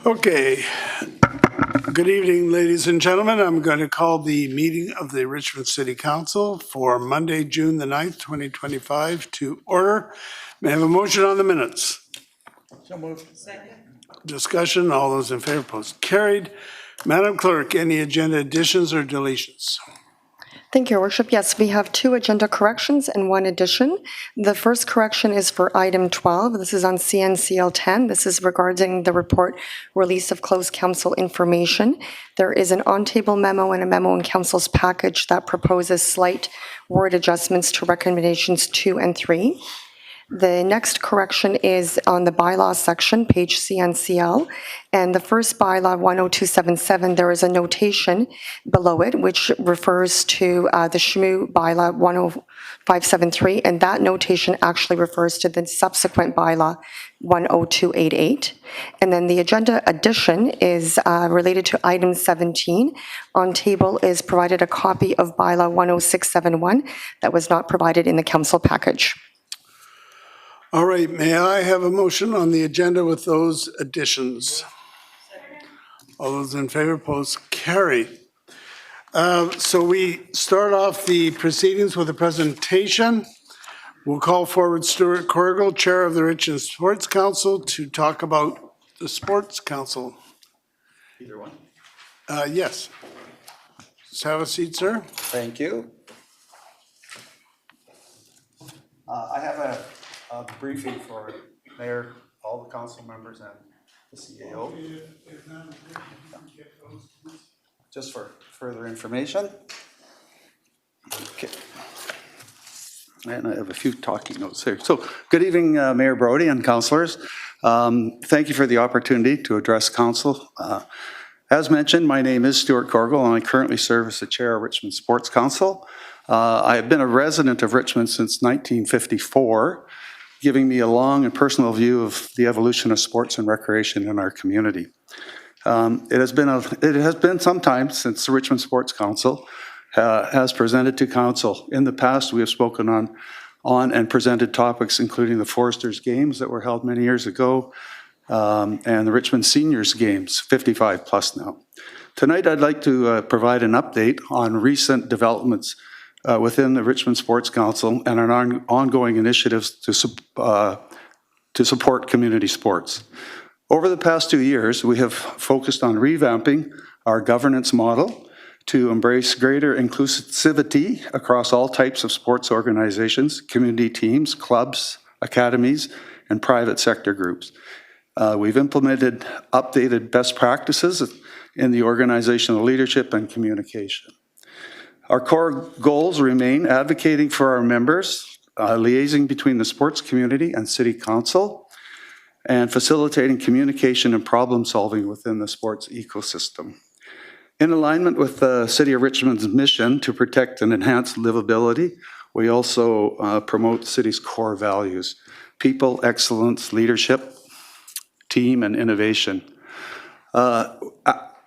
Okay. Good evening, ladies and gentlemen. I'm going to call the meeting of the Richmond City Council for Monday, June the 9th, 2025 to order. May I have a motion on the minutes? So moved. Discussion, all those in favor, post carried. Madam Clerk, any agenda additions or deletions? Thank you, Your Worship. Yes, we have 2 agenda corrections and 1 addition. The first correction is for item 12. This is on CNCL 10. This is regarding the report release of closed council information. There is an on-table memo and a memo in council's package that proposes slight word adjustments to recommendations 2 and 3. The next correction is on the bylaw section, page CNCL, and the first bylaw 10277, there is a notation below it which refers to the SHMU bylaw 10573, and that notation actually refers to the subsequent bylaw 10288. And then the agenda addition is related to item 17. On table is provided a copy of bylaw 10671 that was not provided in the council package. All right, may I have a motion on the agenda with those additions? All those in favor, post carried. So we start off the proceedings with a presentation. We'll call forward Stuart Corrigal, Chair of the Richmond Sports Council, to talk about the Sports Council. Either one. Yes. Just have a seat, sir. Thank you. I have a briefing for Mayor, all the council members, and the CAO. Just for further information. Okay. And I have a few talking notes here. So, good evening, Mayor Brody and councillors. Thank you for the opportunity to address council. As mentioned, my name is Stuart Corrigal, and I currently serve as the chair of Richmond Sports Council. I have been a resident of Richmond since 1954, giving me a long and personal view of the evolution of sports and recreation in our community. It has been some time since the Richmond Sports Council has presented to council. In the past, we have spoken on and presented topics including the Foresters Games that were held many years ago, and the Richmond Seniors Games, 55 plus now. Tonight, I'd like to provide an update on recent developments within the Richmond Sports Council and our ongoing initiatives to support community sports. Over the past 2 years, we have focused on revamping our governance model to embrace greater inclusivity across all types of sports organizations, community teams, clubs, academies, and private sector groups. We've implemented updated best practices in the organizational leadership and communication. Our core goals remain advocating for our members, liaising between the sports community and City Council, and facilitating communication and problem solving within the sports ecosystem. In alignment with the City of Richmond's mission to protect and enhance livability, we also promote the city's core values: people, excellence, leadership, team, and innovation.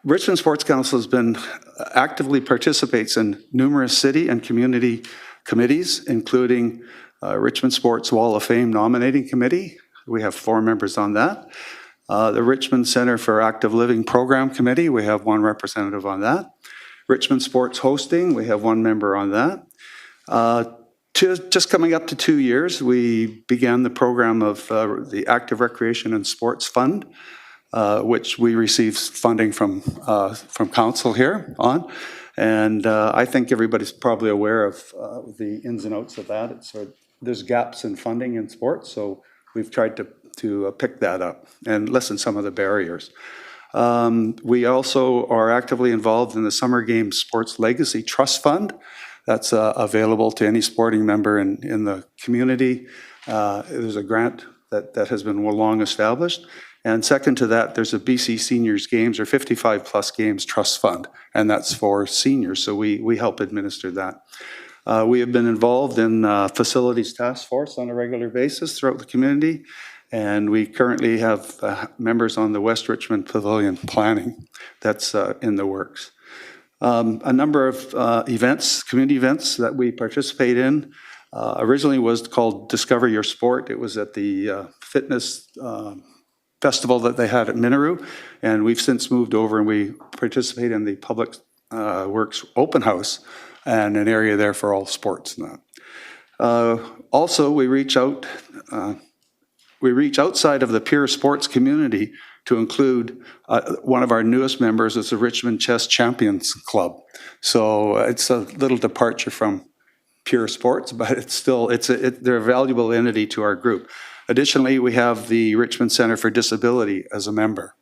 Richmond Sports Council has been actively participates in numerous city and community committees, including Richmond Sports Wall of Fame Nominating Committee. We have 4 members on that. The Richmond Center for Active Living Program Committee, we have 1 representative on that. Richmond Sports Hosting, we have 1 member on that. Just coming up to 2 years, we began the program of the Active Recreation and Sports Fund, which we received funding from council here on. And I think everybody's probably aware of the ins and outs of that. There's gaps in funding in sports, so we've tried to pick that up and lessen some of the barriers. We also are actively involved in the Summer Games Sports Legacy Trust Fund. That's available to any sporting member in the community. There's a grant that has been long established. And second to that, there's a BC Seniors Games or 55 plus Games Trust Fund, and that's for seniors, so we help administer that. We have been involved in Facilities Task Force on a regular basis throughout the community, and we currently have members on the West Richmond Pavilion planning that's in the works. A number of events, community events that we participate in, originally was called Discover Your Sport. It was at the fitness festival that they had at Minaru, and we've since moved over and we participate in the Public Works Open House and an area there for all sports and that. Also, we reach outside of the pure sports community to include one of our newest members is the Richmond Chess Champions Club. So it's a little departure from pure sports, but it's still, they're a valuable entity to our group. Additionally, we have the Richmond Center for Disability as a member.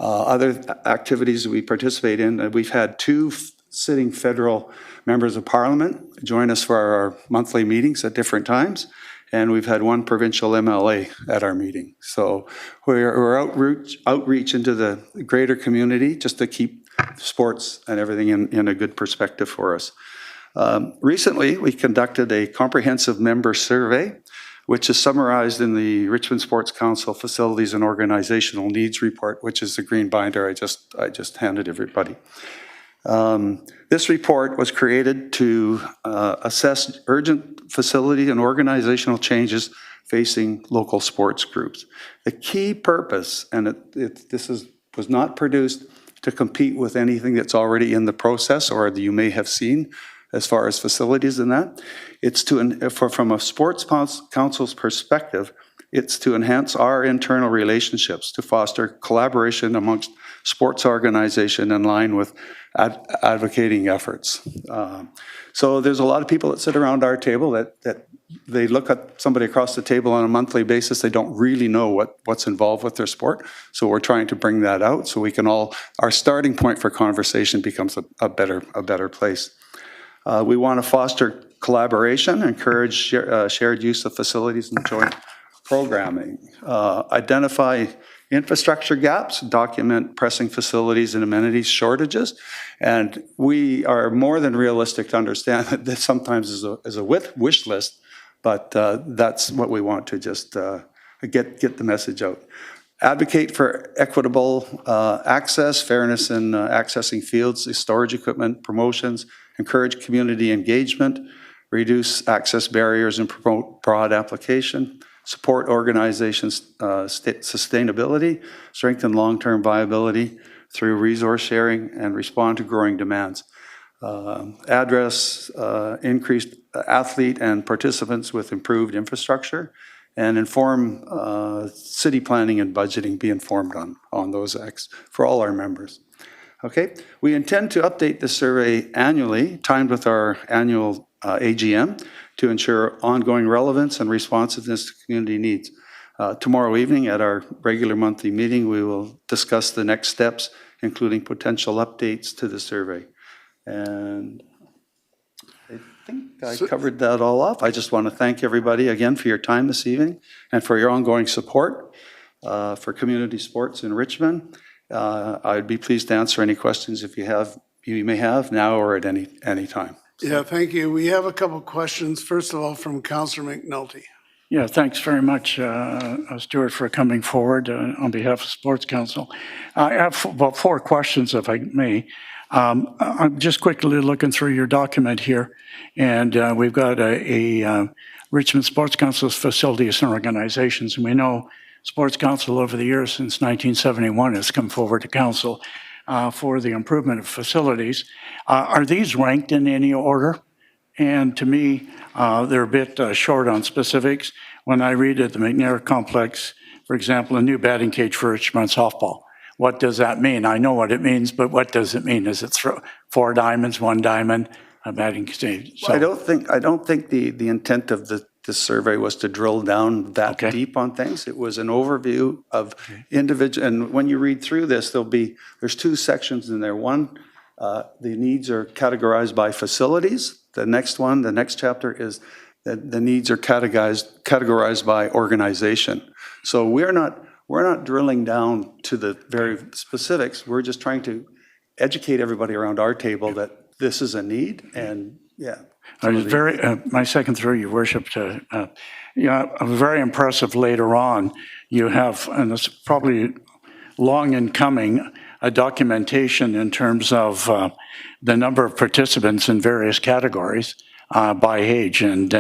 Other activities we participate in, we've had 2 sitting federal members of parliament join us for our monthly meetings at different times, and we've had 1 provincial MLA at our meeting. So we're outreach into the greater community just to keep sports and everything in a good perspective for us. Recently, we conducted a comprehensive member survey, which is summarized in the Richmond Sports Council Facilities and Organizational Needs Report, which is the green binder I just handed everybody. This report was created to assess urgent facility and organizational changes facing local sports groups. The key purpose, and this was not produced to compete with anything that's already in the process or that you may have seen as far as facilities and that. It's from a sports council's perspective, it's to enhance our internal relationships, to foster collaboration amongst sports organization in line with advocating efforts. So there's a lot of people that sit around our table that they look at somebody across the table on a monthly basis, they don't really know what's involved with their sport. So we're trying to bring that out so we can our starting point for conversation becomes a better place. We want to foster collaboration, encourage shared use of facilities and joint programming, identify infrastructure gaps, document pressing facilities and amenities shortages, and we are more than realistic to understand that this sometimes is a wish list, but that's what we want to just get the message out. Advocate for equitable access, fairness in accessing fields, storage equipment, promotions, encourage community engagement, reduce access barriers and promote broad application, support organizations' sustainability, strengthen long-term viability through resource sharing, and respond to growing demands. Address increased athlete and participants with improved infrastructure, and inform city planning and budgeting, be informed on those acts for all our members. Okay, we intend to update the survey annually, timed with our annual AGM, to ensure ongoing relevance and responsiveness to community needs. Tomorrow evening at our regular monthly meeting, we will discuss the next steps, including potential updates to the survey. And I think I covered that all off. I just want to thank everybody again for your time this evening and for your ongoing support for community sports in Richmond. I'd be pleased to answer any questions if you may have now or at any time. Yeah, thank you. We have a couple of questions. First of all, from Councillor McNulty. Yeah, thanks very much, Stuart, for coming forward on behalf of Sports Council. I have about 4 questions, if I may. I'm just quickly looking through your document here, and we've got a Richmond Sports Council's facilities and organizations, and we know Sports Council over the years since 1971 has come forward to council for the improvement of facilities. Are these ranked in any order? And to me, they're a bit short on specifics. When I read at the McNair Complex, for example, a new batting cage for Richmond softball, what does that mean? I know what it means, but what does it mean? Is it 4 diamonds, 1 diamond, a batting cage? So, I don't think the intent of the survey was to drill down that deep on things. It was an overview of individual, and when you read through this, there's 2 sections in there. One, the needs are categorized by facilities. The next chapter is that the needs are categorized by organization. So we're not drilling down to the very specifics. We're just trying to educate everybody around our table that this is a need, and yeah. I was my second through, Your Worship, very impressive later on. You have, and it's probably long in coming, a documentation in terms of the number of participants in various categories by age. And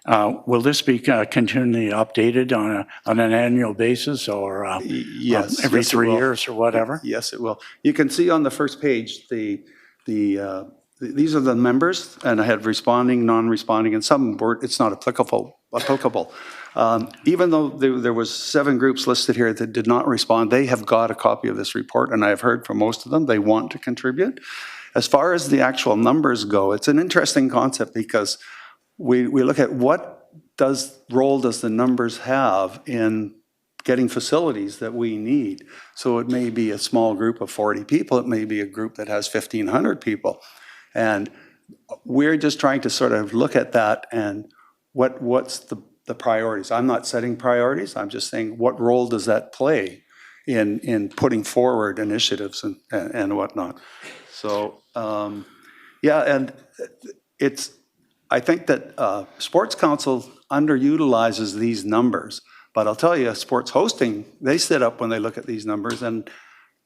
Will this be continually updated on an annual basis or Yes. every yes, it 3 will. years or whatever? Yes, it will. You can see on the first page, these are the members, and I had responding, non-responding, and some were, it's not applicable. Even though there was 7 groups listed here that did not respond, they have got a copy of this report, and I have heard from most of them, they want to contribute. As far as the actual numbers go, it's an interesting concept because we look at what role does the numbers have in getting facilities that we need. So it may be a small group of 40 people, it may be a group that has 1,500 people. And we're just trying to sort of look at that and what's the priorities. I'm not setting priorities, I'm just saying what role does that play in putting forward initiatives and whatnot. So, yeah, and I think that Sports Council underutilizes these numbers. But I'll tell you, sports hosting, they sit up when they look at these numbers, and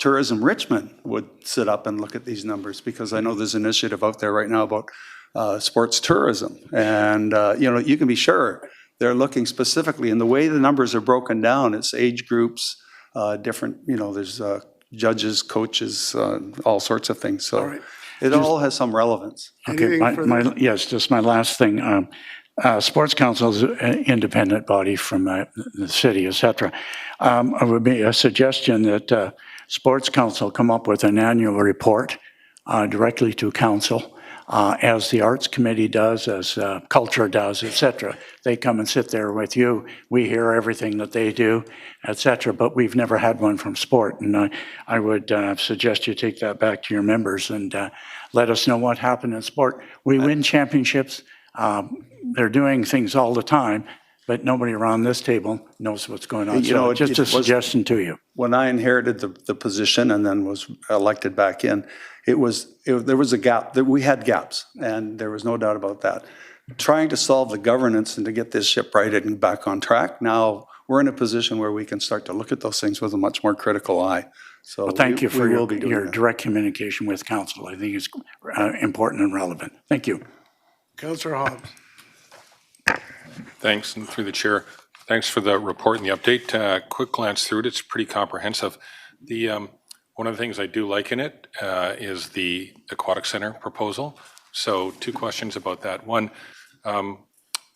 Tourism Richmond would sit up and look at these numbers, because I know there's an initiative out there right now about sports tourism. And, you can be sure they're looking specifically, and the way the numbers are broken down, it's age groups, different, there's judges, coaches, all sorts of things. So right. it all has some relevance. Okay, Anything yes, just my last thing. Sports Council is an independent body from the city, et cetera. It would be a suggestion that Sports Council come up with an annual report directly to council, as the Arts Committee does, as Culture does, et cetera. They come and sit there with you. We hear everything that they do, et cetera, but we've never had one from sport. And I would suggest you take that back to your members and let us know what happened in sport. We win championships. They're doing things all the time, but nobody around this table knows what's going on. So just a suggestion to you. When I inherited the position and then was elected back in, there was a gap, that we had gaps, and there was no doubt about that. Trying to solve the governance and to get this ship righted and back on track, now we're in a position where we can start to look at those things with a much more critical eye. So Thank you for your that. direct communication with council. I think it's important and relevant. Thank you. Councillor Hobbs. Thanks, and through the chair, thanks for the report and the update. Quick glance through it, it's pretty comprehensive. One of the things I do like in it is the Aquatic Center proposal. So 2 questions about that. One, I'm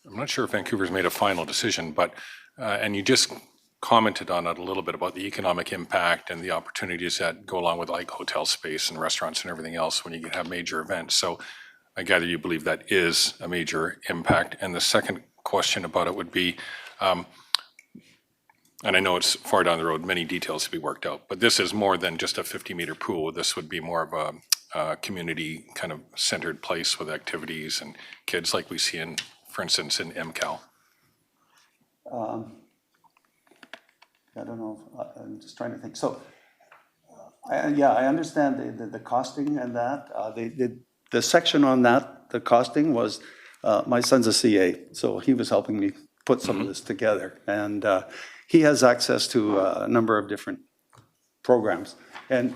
not sure if Vancouver's made a final decision, but, and you just commented on it a little bit about the economic impact and the opportunities that go along with like hotel space and restaurants and everything else when you have major events. So I gather you believe that is a major impact. And the second question about it would be, and I know it's far down the road, many details to be worked out, but this is more than just a 50-meter pool. This would be more of a community kind of centered place with activities and kids like we see in, for instance, in MCAL. I don't know, I'm just trying to think. So, I understand the costing and that. The section on that, the costing was, my son's a CA, so he was helping me put some of this together. And he has access to a number of different programs. And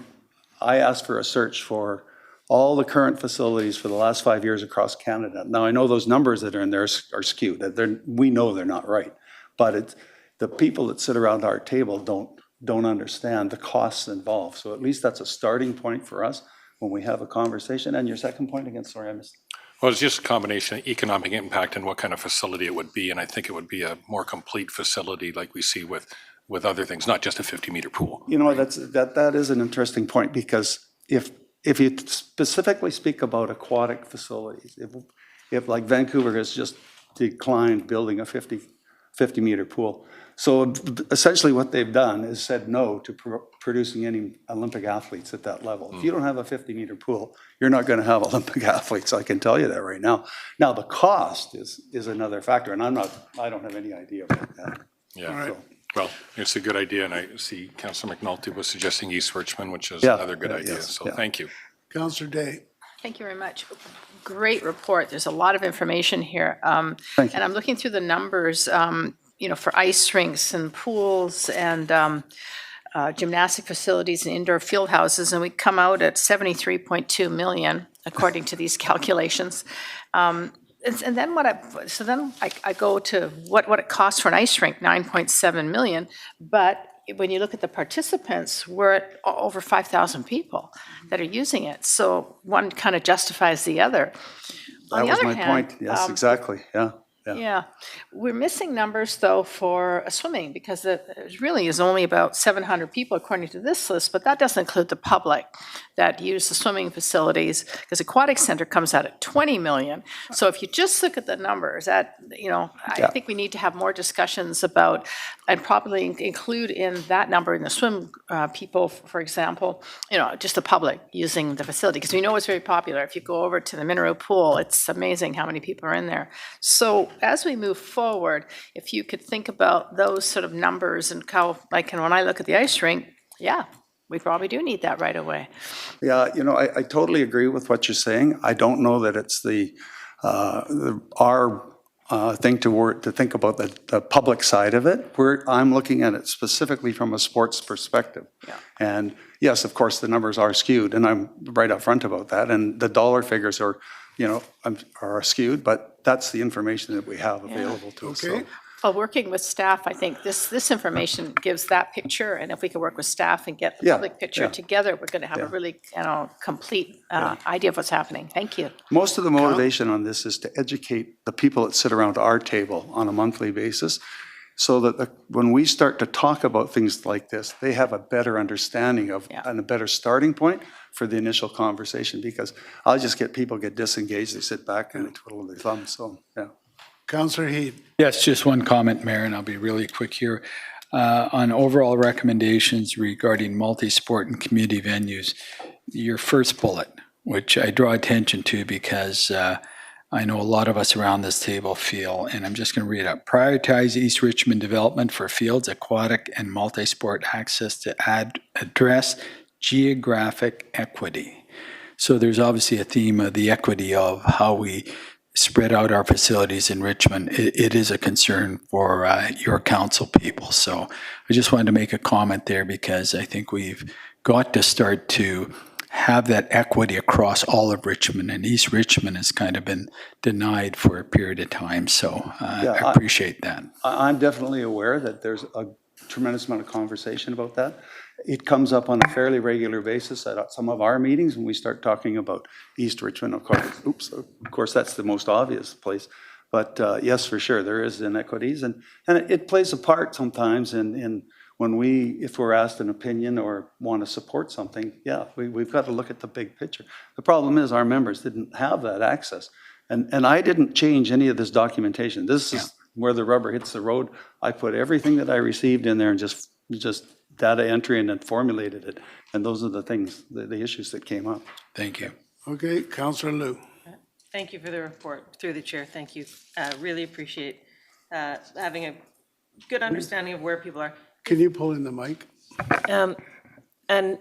I asked for a search for all the current facilities for the last 5 years across Canada. Now, I know those numbers that are in there are skewed. We know they're not right. But the people that sit around our table don't understand the costs involved. So at least that's a starting point for us when we have a conversation. And your second point again, sorry, I missed. Well, it's just a combination of economic impact and what kind of facility it would be. And I think it would be a more complete facility like we see with other things, not just a 50-meter pool. You know, that is an interesting point, because if you specifically speak about aquatic facilities, if like Vancouver has just declined building a 50-meter pool. So essentially what they've done is said no to producing any Olympic athletes at that level. If you don't have a 50-meter pool, you're not going to have Olympic athletes. I can tell you that right now. Now, the cost is another factor, and I don't have any idea about that. Yeah. All right. So, Well, it's a good idea, and I see Councillor McNulty was suggesting East Richmond, which is another good idea. yes, So yeah. thank you. Councillor Day. Thank you very much. Great report. There's a lot of information here. Thank you. And I'm looking through the numbers, for ice rinks and pools and gymnastic facilities and indoor field houses, and we come out at 73.2 million, according to these calculations. And then I go to what it costs for an ice rink, 9.7 million, but when you look at the participants, we're at over 5,000 people that are using it. So one kind of justifies the other. On That the was other my hand, point. Yes, exactly. Yeah. yeah, we're missing numbers though for swimming because it really is only about 700 people according to this list, but that doesn't include the public that use the swimming facilities because Aquatic Center comes out at 20 million. So if you just look at the numbers, that, I think we need to have more discussions about and probably include in that number in the swim people, for example, just the public using the facility because we know it's very popular. If you go over to the Minero Pool, it's amazing how many people are in there. So as we move forward, if you could think about those sort of numbers and how, like, and when I look at the ice rink, yeah, we probably do need that right away. Yeah, I totally agree with what you're saying. I don't know that it's our thing to think about the public side of it. I'm looking at it specifically from a sports perspective. Yeah. And yes, of course, the numbers are skewed, and I'm right up front about that. And the dollar figures are skewed, but that's the information that we have available to us. Okay. So, Well, working with staff, I think this information gives that picture, and if we can work with staff and get the Yeah, public picture yeah. together, we're going to have a really, complete idea of what's happening. Thank you. most of the motivation on this is to educate the people that sit around our table on a monthly basis so that when we start to talk about things like this, they have a better understanding of and a better starting point for the initial conversation, because I'll just get people get disengaged, they sit back and they twiddle their thumbs, so, yeah. Councillor Heed. Yes, just one comment, Mayor, and I'll be really quick here. On overall recommendations regarding multi-sport and community venues, your first bullet, which I draw attention to because I know a lot of us around this table feel, and I'm just going to read it, prioritize East Richmond development for fields, aquatic, and multi-sport access to address geographic equity. So there's obviously a theme of the equity of how we spread out our facilities in Richmond. It is a concern for your council people. So I just wanted to make a comment there because I think we've got to start to have that equity across all of Richmond, and East Richmond has kind of been denied for a period of time. So I appreciate that. I'm definitely aware that there's a tremendous amount of conversation about that. It comes up on a fairly regular basis at some of our meetings when we start talking about East Richmond. Of course, that's the most obvious place. But yes, for sure, there is inequities, and it plays a part sometimes in when if we're asked an opinion or want to support something, we've got to look at the big picture. The problem is our members didn't have that access. And I didn't change any of this documentation. This is where the rubber hits the road. I put everything that I received in there and just data entry and then formulated it. And those are the things, the issues that came up. Thank you. Okay, Councillor Liu. Thank you for the report. Through the chair, thank you. Really appreciate having a good understanding of where people are. Can you pull in the mic? And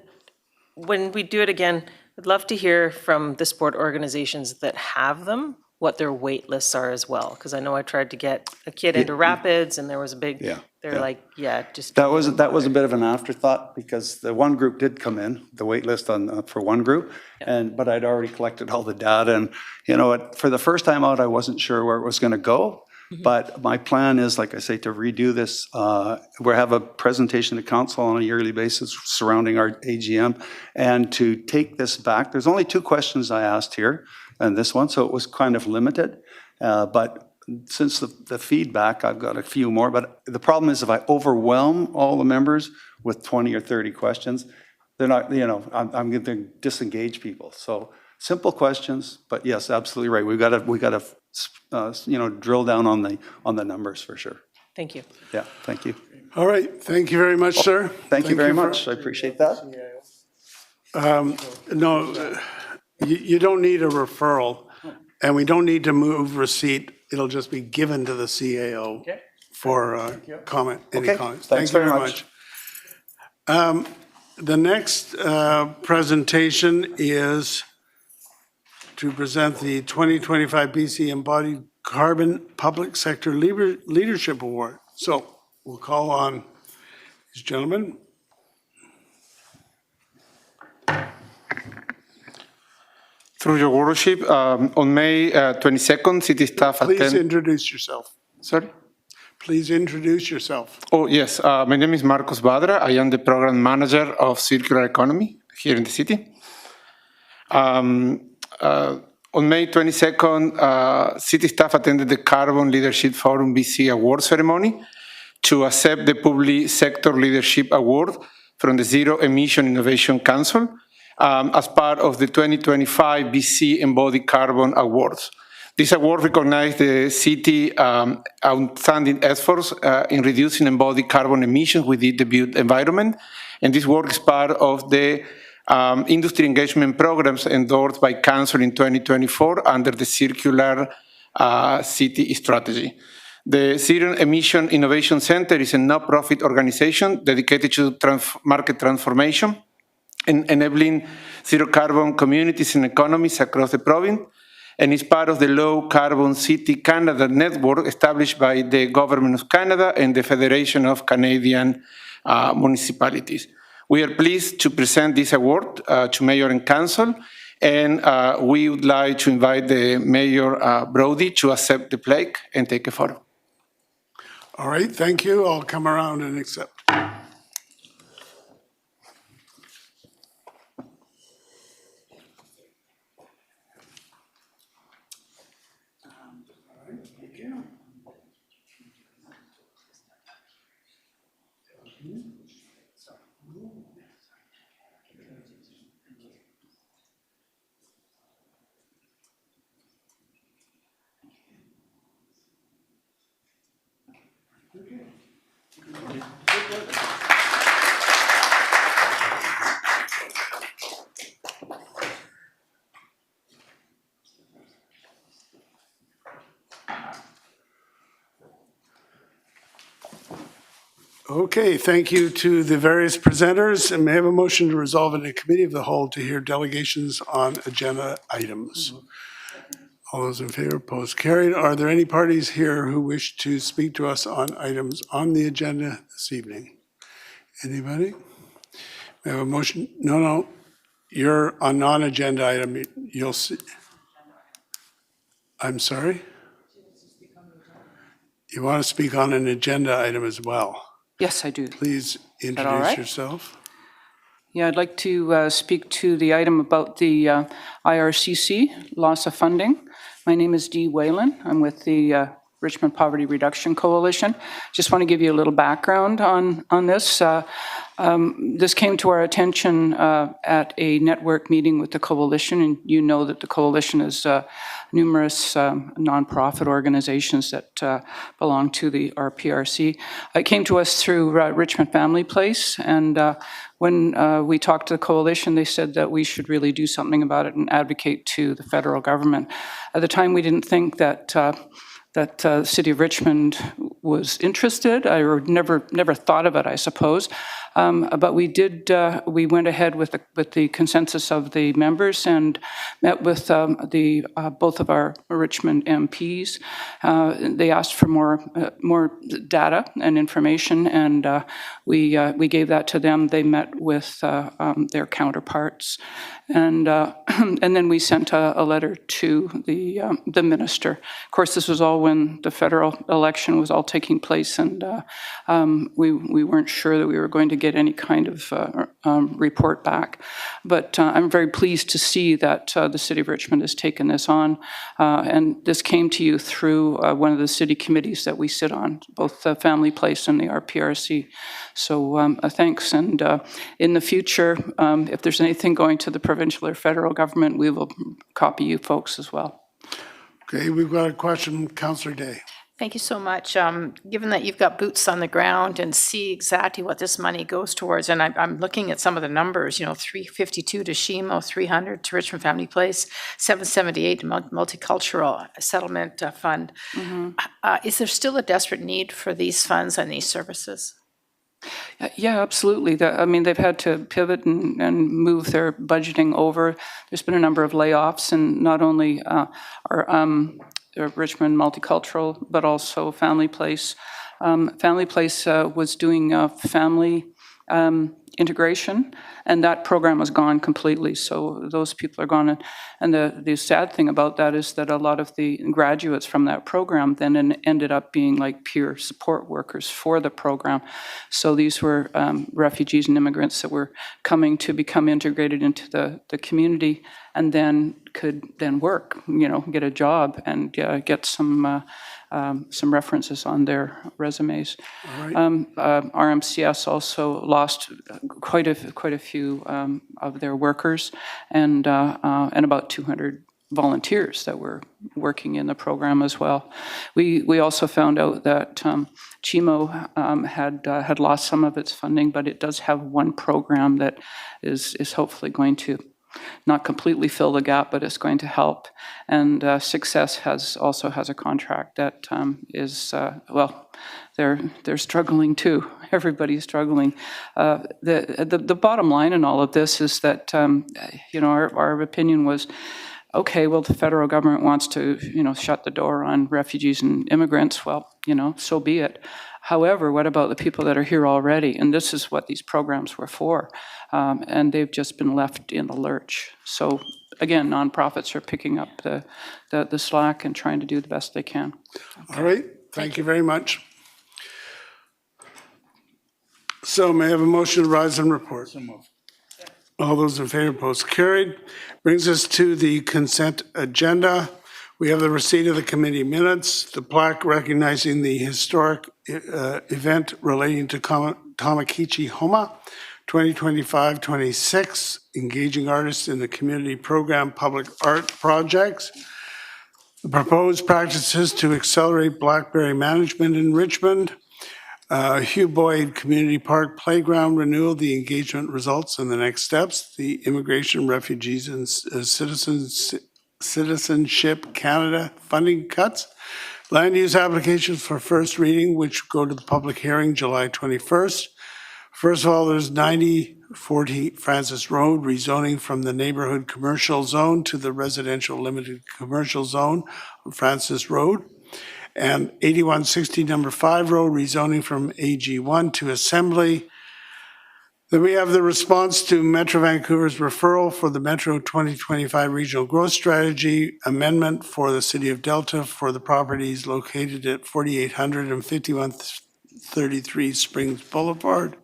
when we do it again, I'd love to hear from the sport organizations that have them, what their wait lists are as well. Because I know I tried to get a kid into Rapids and there was a big, they're like, just. That was a bit of an afterthought because the one group did come in, the wait list for one group, but I'd already collected all the data, and for the first time out, I wasn't sure where it was going to go. But my plan is, like I say, to redo this. We have a presentation to council on a yearly basis surrounding our AGM, and to take this back. There's only 2 questions I asked here, and this one, so it was kind of limited. But since the feedback, I've got a few more. But the problem is if I overwhelm all the members with 20 or 30 questions, they're not, I'm going to disengage people. So simple questions, but yes, absolutely right. We got to drill down on the numbers for sure. Thank you. Yeah, thank you. All right, thank you very much, sir. Thank you very for- much. I appreciate that. No, you don't need a referral, and we don't need to move receipt. It'll just be given to the CAO for comment, any Okay, comments. thanks Thank you very very much. much. The next presentation is to present the 2025 BC Embodied Carbon Public Sector Leadership Award. So we'll call on these gentlemen. Through your worship, on May 22nd, city staff Please attended. introduce yourself. Sorry? Please introduce yourself. Oh, yes. My name is Marcos Badra. I am the program manager of Circular Economy here in the city. On May 22nd, city staff attended the Carbon Leadership Forum BC Award ceremony to accept the Public Sector Leadership Award from the Zero Emission Innovation Council as part of the 2025 BC Embodied Carbon Awards. This award recognized the city outstanding efforts in reducing embodied carbon emissions within the built environment, and this work is part of the industry engagement programs endorsed by Council in 2024 under the Circular City Strategy. The Zero Emission Innovation Center is a non-profit organization dedicated to market transformation and enabling zero carbon communities and economies across the province, and is part of the Low Carbon City Canada network established by the Government of Canada and the Federation of Canadian Municipalities. We are pleased to present this award to Mayor and Council, and we would like to invite the Mayor Brody to accept the plaque and take a photo. All right, thank you. I'll come around and accept. Okay, thank you to the various presenters, and may I have a motion to resolve in a committee of the whole to hear delegations on agenda items. All those in favor, opposed, carried. Are there any parties here who wish to speak to us on items on the agenda this evening? Anybody? May I have a motion? No, you're on non-agenda item. You'll see. I'm sorry? You want to speak on an agenda item as well? Yes, I do. Please all introduce right? yourself. Yeah, I'd like to speak to the item about the IRCC, loss of funding. My name is Dee Whalen. I'm with the Richmond Poverty Reduction Coalition. Just want to give you a little background on this. This came to our attention at a network meeting with the coalition, and you know that the coalition is numerous nonprofit organizations that belong to the RPRC. It came to us through Richmond Family Place, and when we talked to the coalition, they said that we should really do something about it and advocate to the federal government. At the time, we didn't think that the City of Richmond was interested. I never thought of it, I suppose. But we did. We went ahead with the consensus of the members and met with both of our Richmond MPs. They asked for more data and information, and we gave that to them. They met with their counterparts, and then we sent a letter to the minister. Of course, this was all when the federal election was all taking place, and we weren't sure that we were going to get any kind of report back. But I'm very pleased to see that the City of Richmond has taken this on, and this came to you through one of the city committees that we sit on, both the Family Place and the RPRC. So thanks, and in the future, if there's anything going to the provincial or federal government, we will copy you folks as well. Okay, we've got a question from Councillor Day. Thank you so much. Given that you've got boots on the ground and see exactly what this money goes towards, and I'm looking at some of the numbers, you know, 352 to SHMO, 300 to Richmond Family Place, 778 to Multicultural Settlement Fund. Is there still a desperate need for these funds and these services? Yeah, absolutely. I mean, they've had to pivot and move their budgeting over. There's been a number of layoffs, and not only Richmond Multicultural, but also Family Place. Family Place was doing family integration, and that program was gone completely. So those people are gone. And the sad thing about that is that a lot of the graduates from that program then ended up being like peer support workers for the program. So these were refugees and immigrants that were coming to become integrated into the community, and then could then work, get a job and get some references on their resumes. RMCS also lost quite a few of their workers, and about 200 volunteers that were working in the program as well. We also found out that CHIMO had lost some of its funding, but it does have one program that is hopefully going to not completely fill the gap, but it's going to help. And Success also has a contract that is, they're struggling too. Everybody's struggling. The bottom line in all of this is that, our opinion was, okay, well, the federal government wants to, shut the door on refugees and immigrants. Well, so be it. However, what about the people that are here already? And this is what these programs were for. And they've just been left in the lurch. So again, nonprofits are picking up the slack and trying to do the best they can. All right, thank you very much. So may I have a motion to rise and report? All those in favor, post carried. Brings us to the consent agenda. We have the receipt of the committee minutes, the plaque recognizing the historic event relating to Tomokichi Homa, 2025-26, engaging artists in the community program public art projects, the proposed practices to accelerate Blackberry management in Richmond, Hugh Boyd Community Park Playground Renewal, the engagement results and the next steps, the Immigration, Refugees, and Citizenship Canada funding cuts, land use applications for first reading, which go to the public hearing July 21st. First of all, there's 9040 Francis Road, rezoning from the neighborhood commercial zone to the residential limited commercial zone on Francis Road. And 8160 Number 5 Road, rezoning from AG1 to Assembly. Then we have the response to Metro Vancouver's referral for the Metro 2025 Regional Growth Strategy amendment for the City of Delta for the properties located at 4800 and 5133 Springs Boulevard.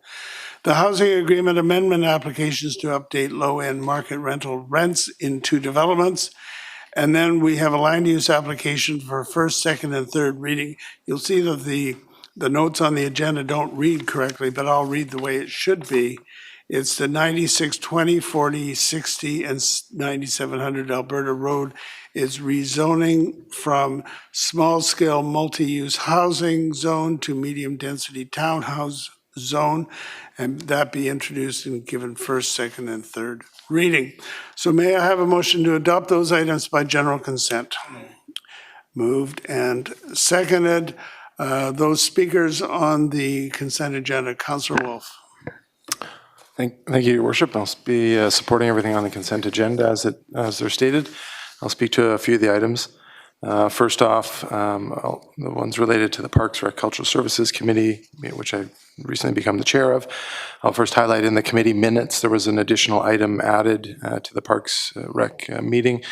The housing agreement amendment applications to update low-end market rental rents in 2 developments. And then we have a land use application for first, second, and third reading. You'll see that the notes on the agenda don't read correctly, but I'll read the way it should be. It's the 9620, 4060, and 9700 Alberta Road is rezoning from small-scale multi-use housing zone to medium-density townhouse zone, and that be introduced and given first, second, and third reading. So may I have a motion to adopt those items by general consent? Moved and seconded. Those speakers on the consent agenda, Councillor Wolf. Thank you, Your Worship. I'll be supporting everything on the consent agenda as they're stated. I'll speak to a few of the items. First off, the ones related to the Parks Rec Cultural Services Committee, which I've recently become the chair of. I'll first highlight in the committee minutes, there was an additional item added to the Parks Rec meeting,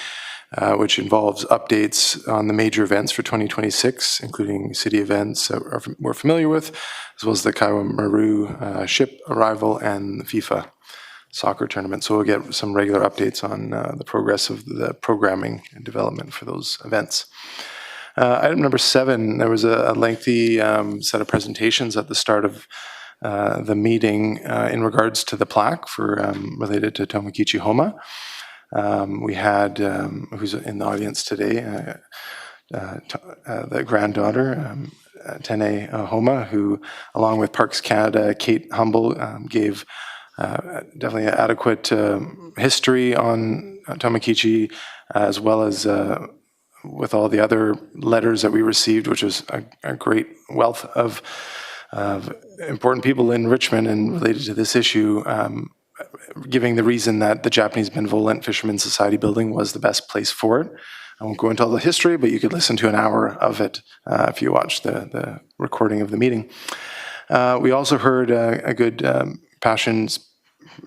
which involves updates on the major events for 2026, including city events that we're familiar with, as well as the Kaiwa Maru ship arrival and the FIFA soccer tournament. So we'll get some regular updates on the progress of the programming and development for those events. Item number 7, there was a lengthy set of presentations at the start of the meeting in regards to the plaque for related to Tomokichi Homa. We had, who's in the audience today, the granddaughter, Tene Homa, who, along with Parks Canada, Kate Humble, gave definitely an adequate history on Tomokichi, as well as with all the other letters that we received, which was a great wealth of important people in Richmond and related to this issue, giving the reason that the Japanese Benevolent Fishermen's Society building was the best place for it. I won't go into all the history, but you could listen to an hour of it if you watch the recording of the meeting. We also heard a good passion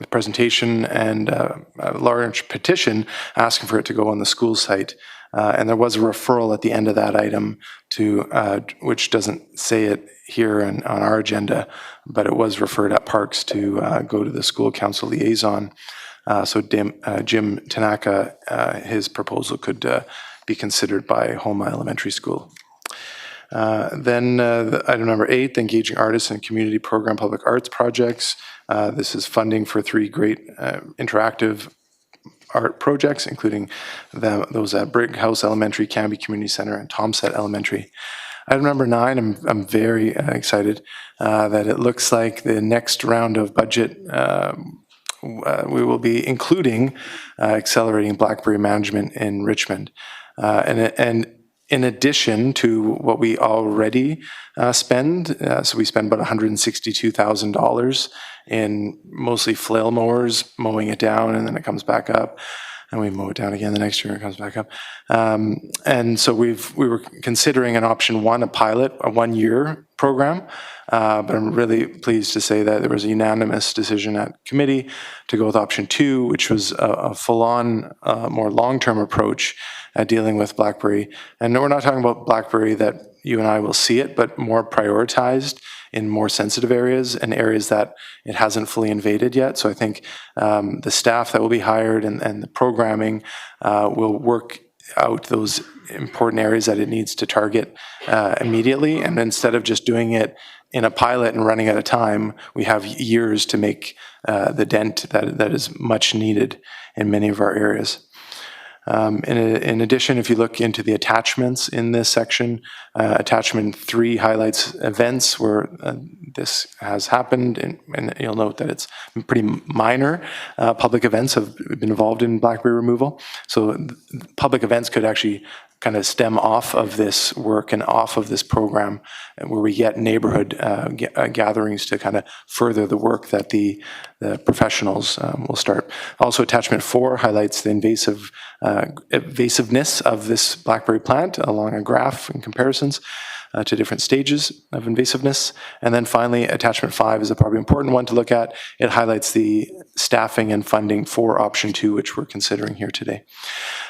presentation and a large petition asking for it to go on the school site. And there was a referral at the end of that item to, which doesn't say it here on our agenda, but it was referred at Parks to go to the school council liaison. So Jim Tanaka, his proposal could be considered by Homa Elementary School. Then item number 8, the Engaging Artists and Community Program Public Arts Projects. This is funding for 3 great interactive art projects, including those at Brick House Elementary, Canby Community Center, and Tomset Elementary. Item number 9, I'm very excited that it looks like the next round of budget we will be including accelerating BlackBerry management in Richmond. And in addition to what we already spend, so we spend about $162,000 in mostly flail mowers, mowing it down, and then it comes back up, and we mow it down again the next year, it comes back up. And so we were considering an option 1, a pilot, a 1-year program, but I'm really pleased to say that there was a unanimous decision at committee to go with option 2, which was a full-on, more long-term approach at dealing with BlackBerry. And we're not talking about BlackBerry that you and I will see it, but more prioritized in more sensitive areas and areas that it hasn't fully invaded yet. So I think the staff that will be hired and the programming will work out those important areas that it needs to target immediately. And instead of just doing it in a pilot and running out of time, we have years to make the dent that is much needed in many of our areas. In addition, if you look into the attachments in this section, attachment 3 highlights events where this has happened, and you'll note that it's pretty minor. Public events have been involved in BlackBerry removal, so public events could actually kind of stem off of this work and off of this program, where we get neighborhood gatherings to kind of further the work that the professionals will start. Also, attachment 4 highlights the invasiveness of this BlackBerry plant along a graph in comparisons to different stages of invasiveness. And then finally, attachment 5 is a probably important one to look at. It highlights the staffing and funding for option 2, which we're considering here today.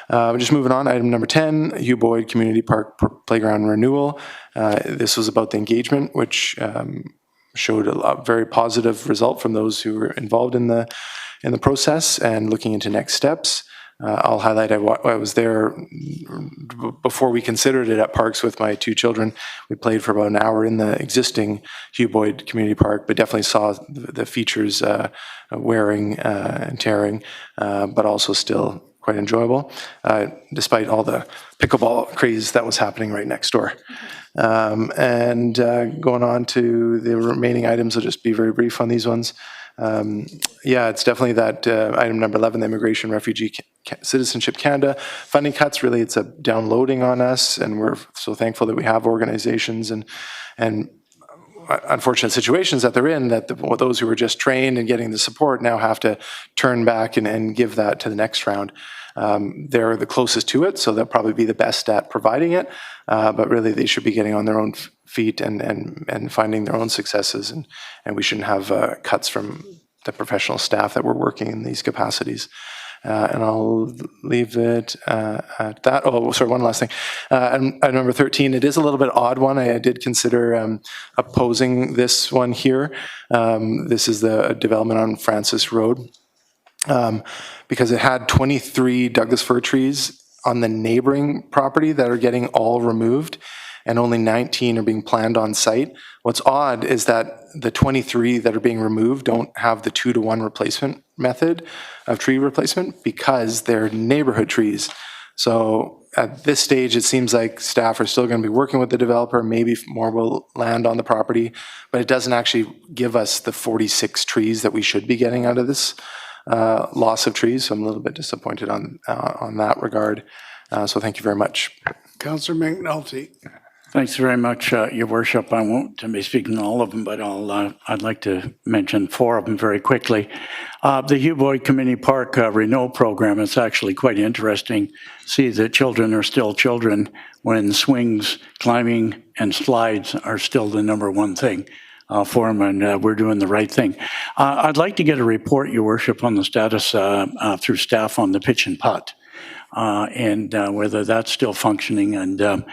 Just moving on, item number 10, Hugh Boyd Community Park Playground Renewal. This was about the engagement, which showed a very positive result from those who were involved in the process and looking into next steps. I'll highlight I was there before we considered it at Parks with my 2 children. We played for about an hour in the existing Hugh Boyd Community Park, but definitely saw the features wearing and tearing, but also still quite enjoyable, despite all the pickleball craze that was happening right next door. And going on to the remaining items, I'll just be very brief on these ones. Yeah, it's definitely that item number 11, the Immigration Refugee Citizenship Canada funding cuts. Really, it's a downloading on us, and we're so thankful that we have organizations and unfortunate situations that they're in, that those who were just trained and getting the support now have to turn back and give that to the next round. They're the closest to it, so they'll probably be the best at providing it, but really they should be getting on their own feet and finding their own successes, and we shouldn't have cuts from the professional staff that were working in these capacities. And I'll leave it at that. Oh, sorry, one last thing. Item number 13, it is a little bit odd one. I did consider opposing this one here. This is the development on Francis Road. Because it had 23 Douglas fir trees on the neighboring property that are getting all removed, and only 19 are being planned on site. What's odd is that the 23 that are being removed don't have the 2-to-1 replacement method of tree replacement because they're neighborhood trees. So at this stage, it seems like staff are still going to be working with the developer. Maybe more will land on the property, but it doesn't actually give us the 46 trees that we should be getting out of this loss of trees. So I'm a little bit disappointed on that regard. So thank you very much. Councillor McNulty. Thanks very much, Your Worship. I won't be speaking on all of them, but I'd like to mention 4 of them very quickly. The Hugh Boyd Community Park renewal program is actually quite interesting. See that children are still children when swings, climbing, and slides are still the #1 thing. for them, and we're doing the right thing. I'd like to get a report, Your Worship, on the status through staff on the pitch and putt. And whether that's still functioning, and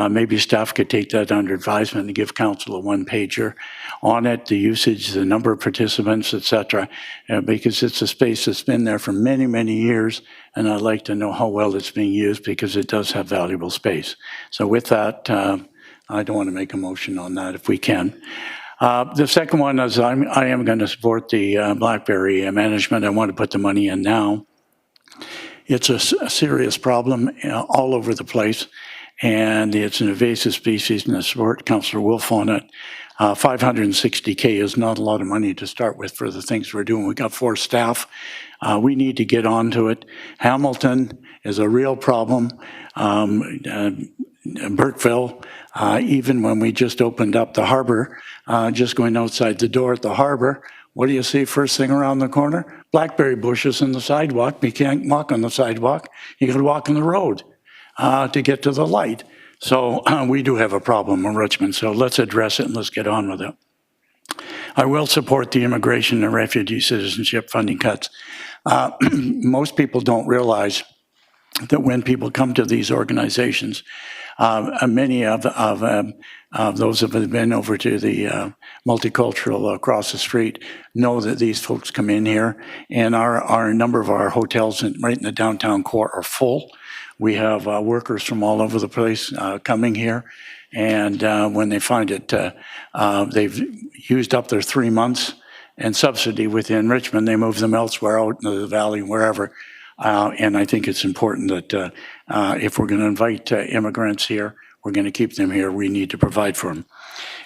maybe staff could take that under advisement and give council a one-pager on it, the usage, the number of participants, et cetera, because it's a space that's been there for many, many years, and I'd like to know how well it's being used because it does have valuable space. So with that, I don't want to make a motion on that if we can. The second one is I am going to support the Blackberry management. I want to put the money in now. It's a serious problem all over the place, and it's an invasive species, and I support Councillor Wolf on it. 560K is not a lot of money to start with for the things we're doing. We've got 4 staff. We need to get onto it. Hamilton is a real problem. Burkeville, even when we just opened up the harbor, just going outside the door at the harbor, what do you see first thing around the corner? Blackberry bushes in the sidewalk. You can't walk on the sidewalk. You got to walk on the road to get to the light. So we do have a problem in Richmond, so let's address it and let's get on with it. I will support the immigration and refugee citizenship funding cuts. Most people don't realize that when people come to these organizations, many of those who have been over to the multicultural across the street know that these folks come in here, and a number of our hotels right in the downtown core are full. We have workers from all over the place coming here, and when they find it, they've used up their 3 months and subsidy within Richmond, they move them elsewhere out into the valley, wherever. And I think it's important that if we're going to invite immigrants here, we're going to keep them here, we need to provide for them.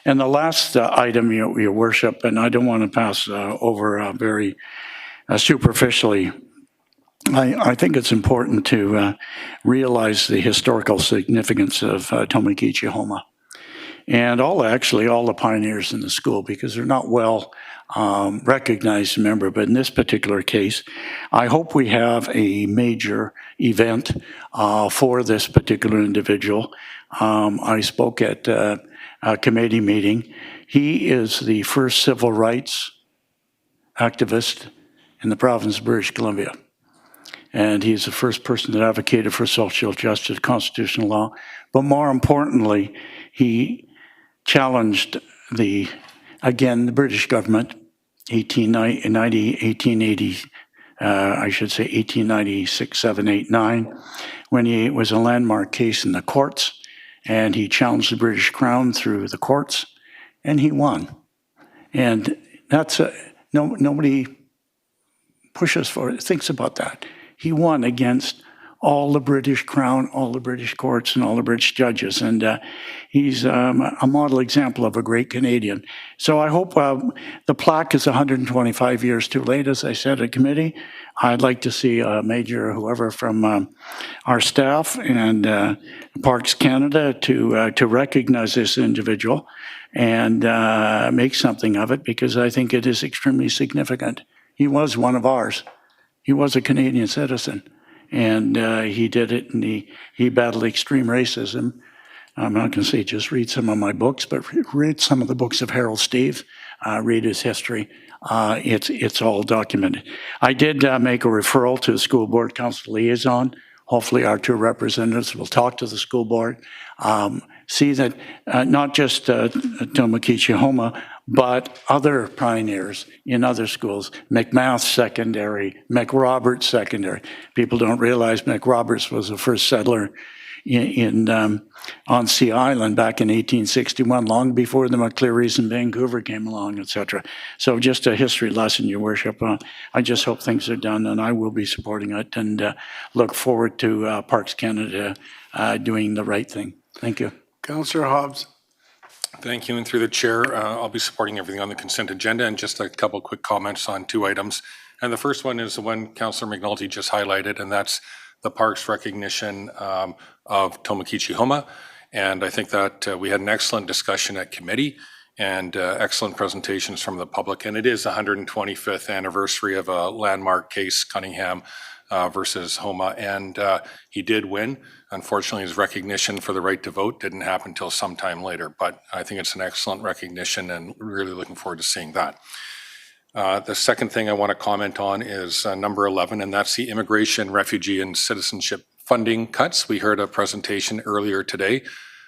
And the last item, Your Worship, and I don't want to pass over very superficially, I think it's important to realize the historical significance of Tomokichi-Homa. And all the pioneers in the school, because they're not well recognized member, but in this particular case, I hope we have a major event for this particular individual. I spoke at a committee meeting. He is the first civil rights activist in the province of British Columbia. And he's the first person that advocated for social justice, constitutional law. But more importantly, he challenged the British government, 1896, 7, 8, 9, when it was a landmark case in the courts, and he challenged the British Crown through the courts, and he won. And that's nobody pushes for it, thinks about that. He won against all the British Crown, all the British courts, and all the British judges. And he's a model example of a great Canadian. So I hope the plaque is 125 years too late, as I said at committee. I'd like to see a major, whoever from our staff and Parks Canada to recognize this individual and make something of it, because I think it is extremely significant. He was one of ours. He was a Canadian citizen. And he did it, and he battled extreme racism. I'm not going to say just read some of my books, but read some of the books of Harold Steve, read his history. It's all documented. I did make a referral to the school board council liaison. Hopefully our 2 representatives will talk to the school board, see that not just Tomokichi-Homa, but other pioneers in other schools, McMath Secondary, McRoberts Secondary. People don't realize McRoberts was the first settler on Sea Island back in 1861, long before the McClearys in Vancouver came along, etc. So just a history lesson, Your Worship. I just hope things are done, and I will be supporting it, and look forward to Parks Canada doing the right thing. Thank you. Councillor Hobbs. Thank you, and through the chair, I'll be supporting everything on the consent agenda, and just a couple quick comments on 2 items. And the first one is the one Councillor McNulty just highlighted, and that's the parks recognition of Tomokichi-Homa. And I think that we had an excellent discussion at committee and excellent presentations from the public. And it is the 125th anniversary of a landmark case, Cunningham versus Homa, and he did win. Unfortunately, his recognition for the right to vote didn't happen until sometime later, but I think it's an excellent recognition and really looking forward to seeing that. The second thing I want to comment on is number 11, and that's the immigration, refugee, and citizenship funding cuts. We heard a presentation earlier today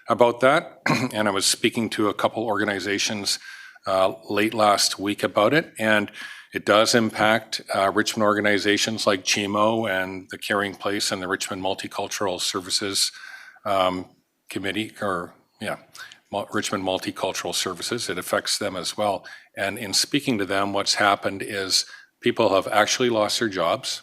about that, and I was speaking to a couple organizations late last week about it, and it does impact Richmond organizations like CHIMO and the Caring Place and the Richmond Multicultural Services Committee, Richmond Multicultural Services. It affects them as well. And in speaking to them, what's happened is people have actually lost their jobs.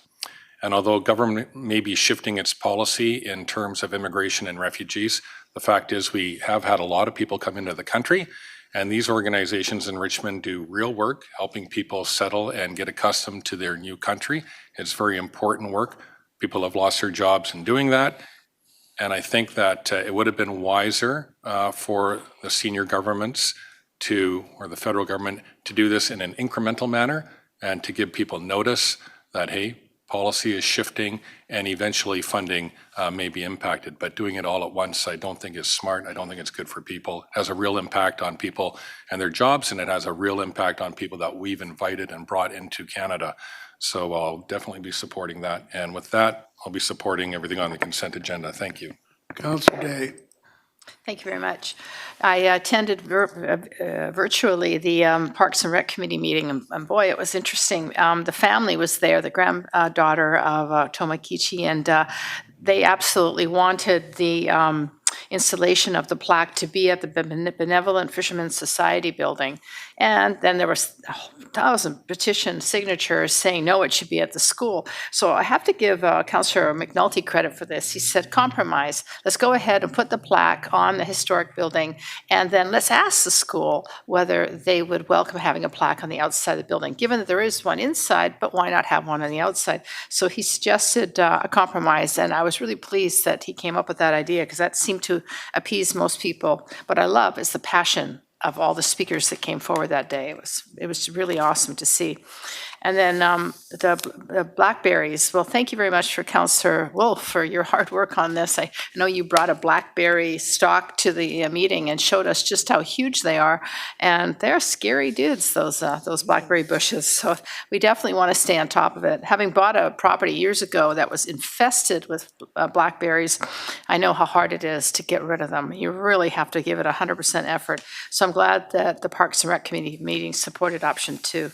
And although government may be shifting its policy in terms of immigration and refugees, the fact is we have had a lot of people come into the country, and these organizations in Richmond do real work, helping people settle and get accustomed to their new country. It's very important work. People have lost their jobs in doing that. And I think that it would have been wiser for the senior governments or the federal government to do this in an incremental manner and to give people notice that, hey, policy is shifting and eventually funding may be impacted. But doing it all at once, I don't think is smart. I don't think it's good for people. It has a real impact on people and their jobs, and it has a real impact on people that we've invited and brought into Canada. So I'll definitely be supporting that. And with that, I'll be supporting everything on the consent agenda. Thank you. Councillor Day. Thank you very much. I attended virtually the Parks and Rec Committee meeting, and boy, it was interesting. The family was there, the granddaughter of Tomokichi, and they absolutely wanted the installation of the plaque to be at the Benevolent Fishermen's Society building. And then there was 1,000 petition signatures saying, no, it should be at the school. So I have to give Councillor McNulty credit for this. He said, compromise. Let's go ahead and put the plaque on the historic building, and then let's ask the school whether they would welcome having a plaque on the outside of the building, given that there is one inside, but why not have one on the outside? So he suggested a compromise, and I was really pleased that he came up with that idea, because that seemed to appease most people. What I love is the passion of all the speakers that came forward that day. It was really awesome to see. And then the blackberries, well, thank you very much for Councillor Wolf for your hard work on this. I know you brought a blackberry stalk to the meeting and showed us just how huge they are. And they're scary dudes, those blackberry bushes. So we definitely want to stay on top of it. Having bought a property years ago that was infested with blackberries, I know how hard it is to get rid of them. You really have to give it 100% effort. So I'm glad that the Parks and Rec Committee meeting supported option 2.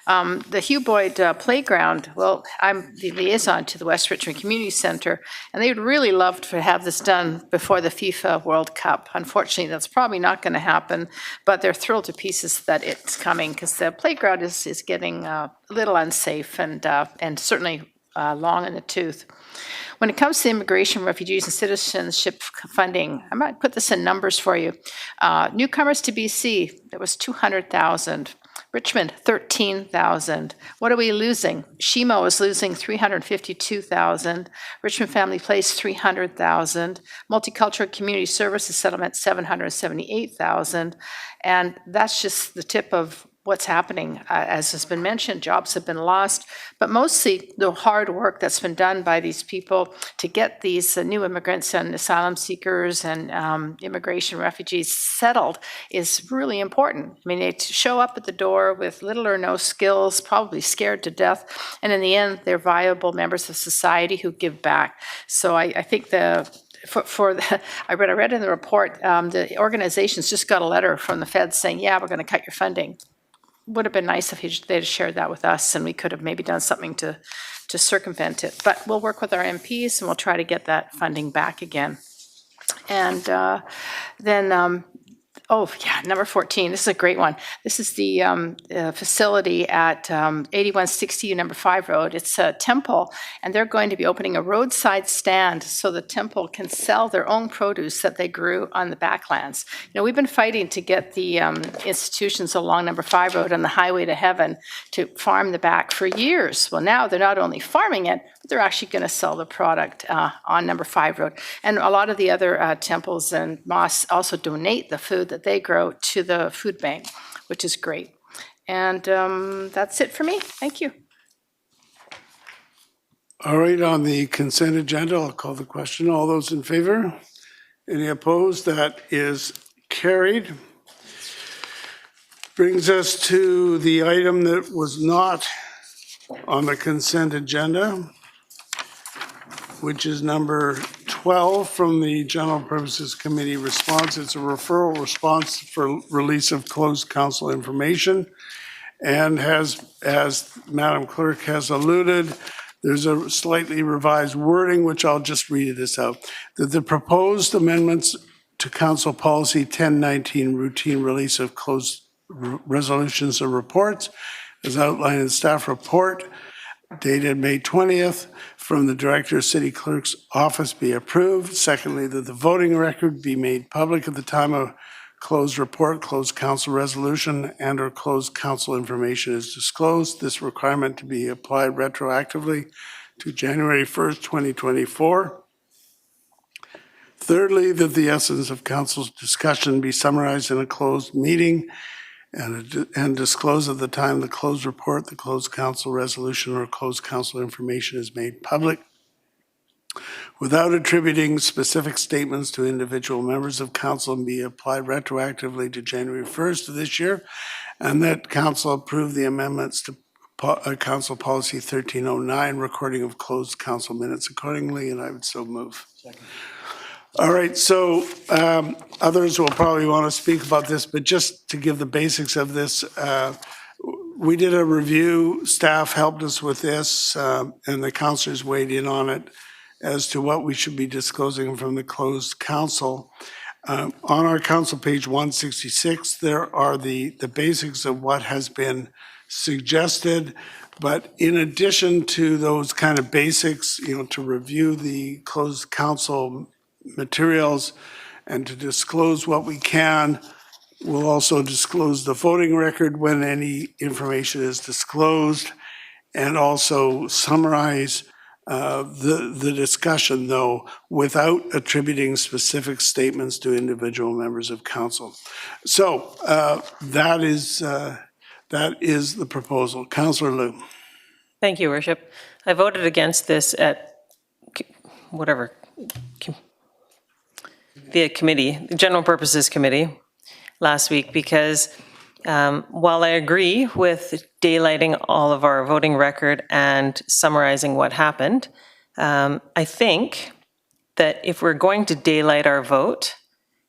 The Hugh Boyd Playground, well, I'm the liaison to the West Richmond Community Center, and they would really love to have this done before the FIFA World Cup. Unfortunately, that's probably not going to happen, but they're thrilled to pieces that it's coming, because the playground is getting a little unsafe and certainly long in the tooth. When it comes to immigration, refugees, and citizenship funding, I might put this in numbers for you. Newcomers to BC, there was 200,000. Richmond, 13,000. What are we losing? Shimo is losing 352,000. Richmond Family Place, 300,000. Multicultural Community Services Settlement, 778,000. And that's just the tip of what's happening. As has been mentioned, jobs have been lost, but mostly the hard work that's been done by these people to get these new immigrants and asylum seekers and immigration refugees settled is really important. I mean, they show up at the door with little or no skills, probably scared to death, and in the end, they're viable members of society who give back. So I think I read in the report, the organizations just got a letter from the feds saying, yeah, we're going to cut your funding. Would have been nice if they'd have shared that with us, and we could have maybe done something to circumvent it. But we'll work with our MPs, and we'll try to get that funding back again. And then number 14, this is a great one. This is the facility at 8160 Number 5 Road. It's a temple, and they're going to be opening a roadside stand so the temple can sell their own produce that they grew on the backlands. You know, we've been fighting to get the institutions along Number 5 Road on the highway to heaven to farm the back for years. Well, now they're not only farming it, but they're actually going to sell the product on Number 5 Road. And a lot of the other temples and mosques also donate the food that they grow to the food bank, which is great. And that's it for me. Thank you. All right, on the consent agenda, I'll call the question. All those in favor? Any opposed? That is carried. Brings us to the item that was not on the consent agenda, which is number 12 from the General Purposes Committee response. It's a referral response for release of closed council information. And as Madam Clerk has alluded, there's a slightly revised wording, which I'll just read this out. That the proposed amendments to Council Policy 1019, routine release of closed resolutions and reports, as outlined in the staff report dated May 20th from the Director of City Clerk's office be approved. Secondly, that the voting record be made public at the time of closed report, closed council resolution, and/or closed council information is disclosed. This requirement to be applied retroactively to January 1st, 2024. Thirdly, that the essence of council's discussion be summarized in a closed meeting and disclosed at the time the closed report, the closed council resolution, or closed council information is made public, without attributing specific statements to individual members of council, and be applied retroactively to January 1st of this year, and that council approve the amendments to Council Policy 1309, recording of closed council minutes accordingly, and I would so move. Second. All right, so others will probably want to speak about this, but just to give the basics of this, we did a review, staff helped us with this, and the councilors weighed in on it as to what we should be disclosing from the closed council. On our council page 166, there are the basics of what has been suggested, but in addition to those kind of basics, to review the closed council materials and to disclose what we can, we'll also disclose the voting record when any information is disclosed, and also summarize the discussion, though, without attributing specific statements to individual members of council. So that is the proposal. Councillor Liu. Thank you, Worship. I voted against this at the committee, the General Purposes Committee, last week because while I agree with daylighting all of our voting record and summarizing what happened, I think that if we're going to daylight our vote,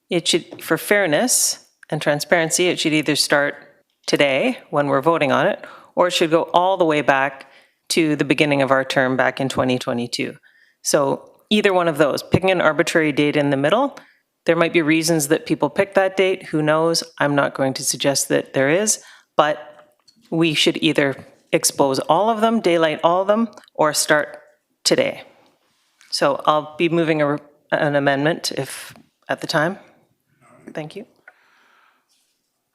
it should, for fairness and transparency, it should either start today when we're voting on it, or it should go all the way back to the beginning of our term back in 2022. So either one of those, picking an arbitrary date in the middle, there might be reasons that people pick that date, who knows? I'm not going to suggest that there is, but we should either expose all of them, daylight all of them, or start today. So I'll be moving an amendment if at the time. Thank you.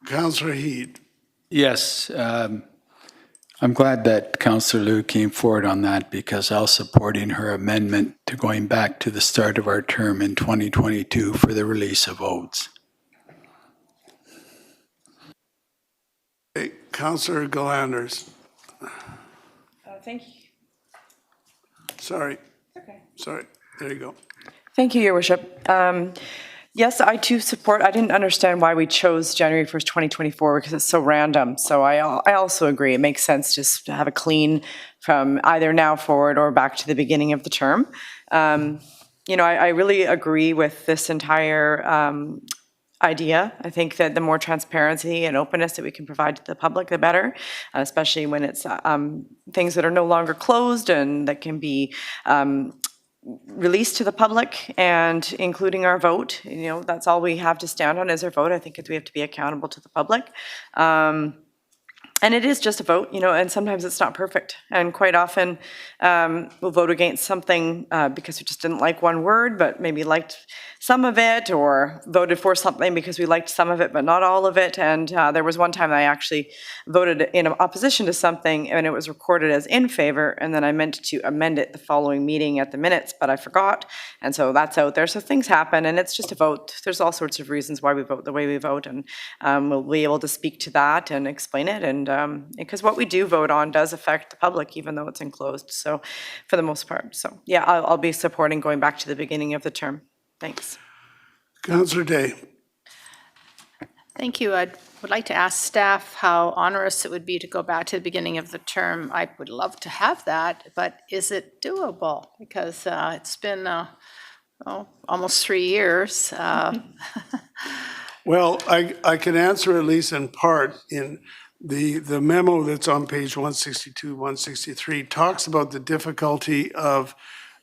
Councillor Heed. Yes, I'm glad that Councillor Liu came forward on that because I was supporting her amendment to going back to the start of our term in 2022 for the release of votes. Hey, Councillor Galanders. Thank you. Sorry. Okay. Sorry. There you go. Thank you, Your Worship. Yes, I too support. I didn't understand why we chose January 1st, 2024 because it's so random. So I also agree. It makes sense just to have a clean from either now forward or back to the beginning of the term. I really agree with this entire idea. I think that the more transparency and openness that we can provide to the public, the better, especially when it's things that are no longer closed and that can be released to the public, and including our vote. That's all we have to stand on is our vote. I think we have to be accountable to the public. And it is just a vote, and sometimes it's not perfect. And quite often we'll vote against something because we just didn't like one word, but maybe liked some of it, or voted for something because we liked some of it, but not all of it. And there was one time I actually voted in opposition to something, and it was recorded as in favor, and then I meant to amend it the following meeting at the minutes, but I forgot. And so that's out there. So things happen, and it's just a vote. There's all sorts of reasons why we vote the way we vote, and we'll be able to speak to that and explain it. And because what we do vote on does affect the public, even though it's enclosed, so, for the most part. So, yeah, I'll be supporting going back to the beginning of the term. Thanks. Councillor Day. Thank you. I would like to ask staff how onerous it would be to go back to the beginning of the term. I would love to have that, but is it doable? Because it's been almost 3 years. Well, I can answer at least in part. In the memo that's on page 162, 163 talks about the difficulty of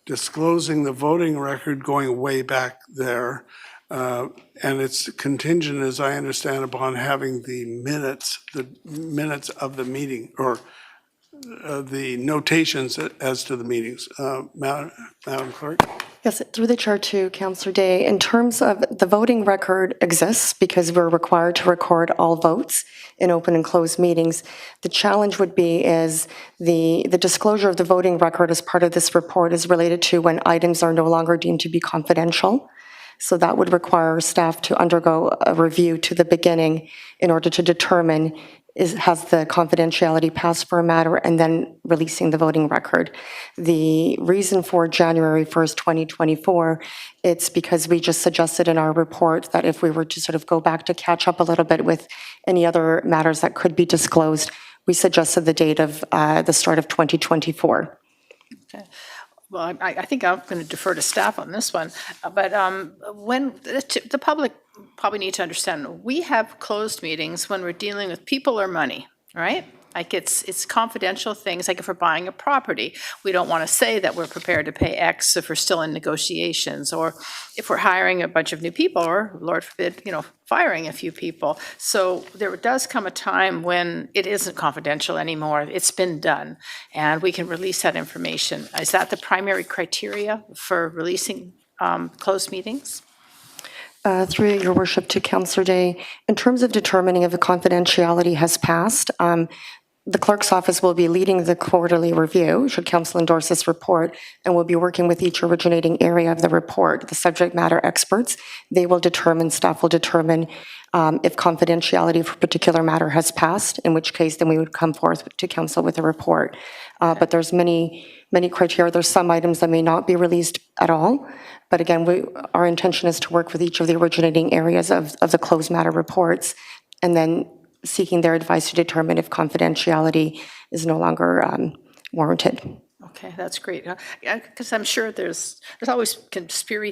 disclosing the voting record going way back there. And it's contingent, as I understand, upon having the minutes of the meeting, or the notations as to the meetings. Madam Clerk? Yes, through the chair to Councillor Day. In terms of the voting record exists because we're required to record all votes in open and closed meetings. The challenge would be is the disclosure of the voting record as part of this report is related to when items are no longer deemed to be confidential. So that would require staff to undergo a review to the beginning in order to determine has the confidentiality passed for a matter, and then releasing the voting record. The reason for January 1st, 2024, it's because we just suggested in our report that if we were to sort of go back to catch up a little bit with any other matters that could be disclosed, we suggested the date of the start of 2024. Okay. Well, I think I'm going to defer to staff on this one, but when the public probably need to understand, we have closed meetings when we're dealing with people or money, right? Like it's confidential things, like if we're buying a property, we don't want to say that we're prepared to pay X if we're still in negotiations, or if we're hiring a bunch of new people, or Lord forbid, firing a few people. So there does come a time when it isn't confidential anymore. It's been done, and we can release that information. Is that the primary criteria for releasing closed meetings? Through your worship to Councillor Day, in terms of determining if the confidentiality has passed, the clerk's office will be leading the quarterly review, should council endorse this report, and will be working with each originating area of the report, the subject matter experts. They will determine, staff will determine if confidentiality for a particular matter has passed, in which case then we would come forth to council with a report. But there's many criteria. There's some items that may not be released at all. But again, our intention is to work with each of the originating areas of the closed matter reports, and then seeking their advice to determine if confidentiality is no longer warranted. Okay, that's great. Because I'm sure there's always conspiracy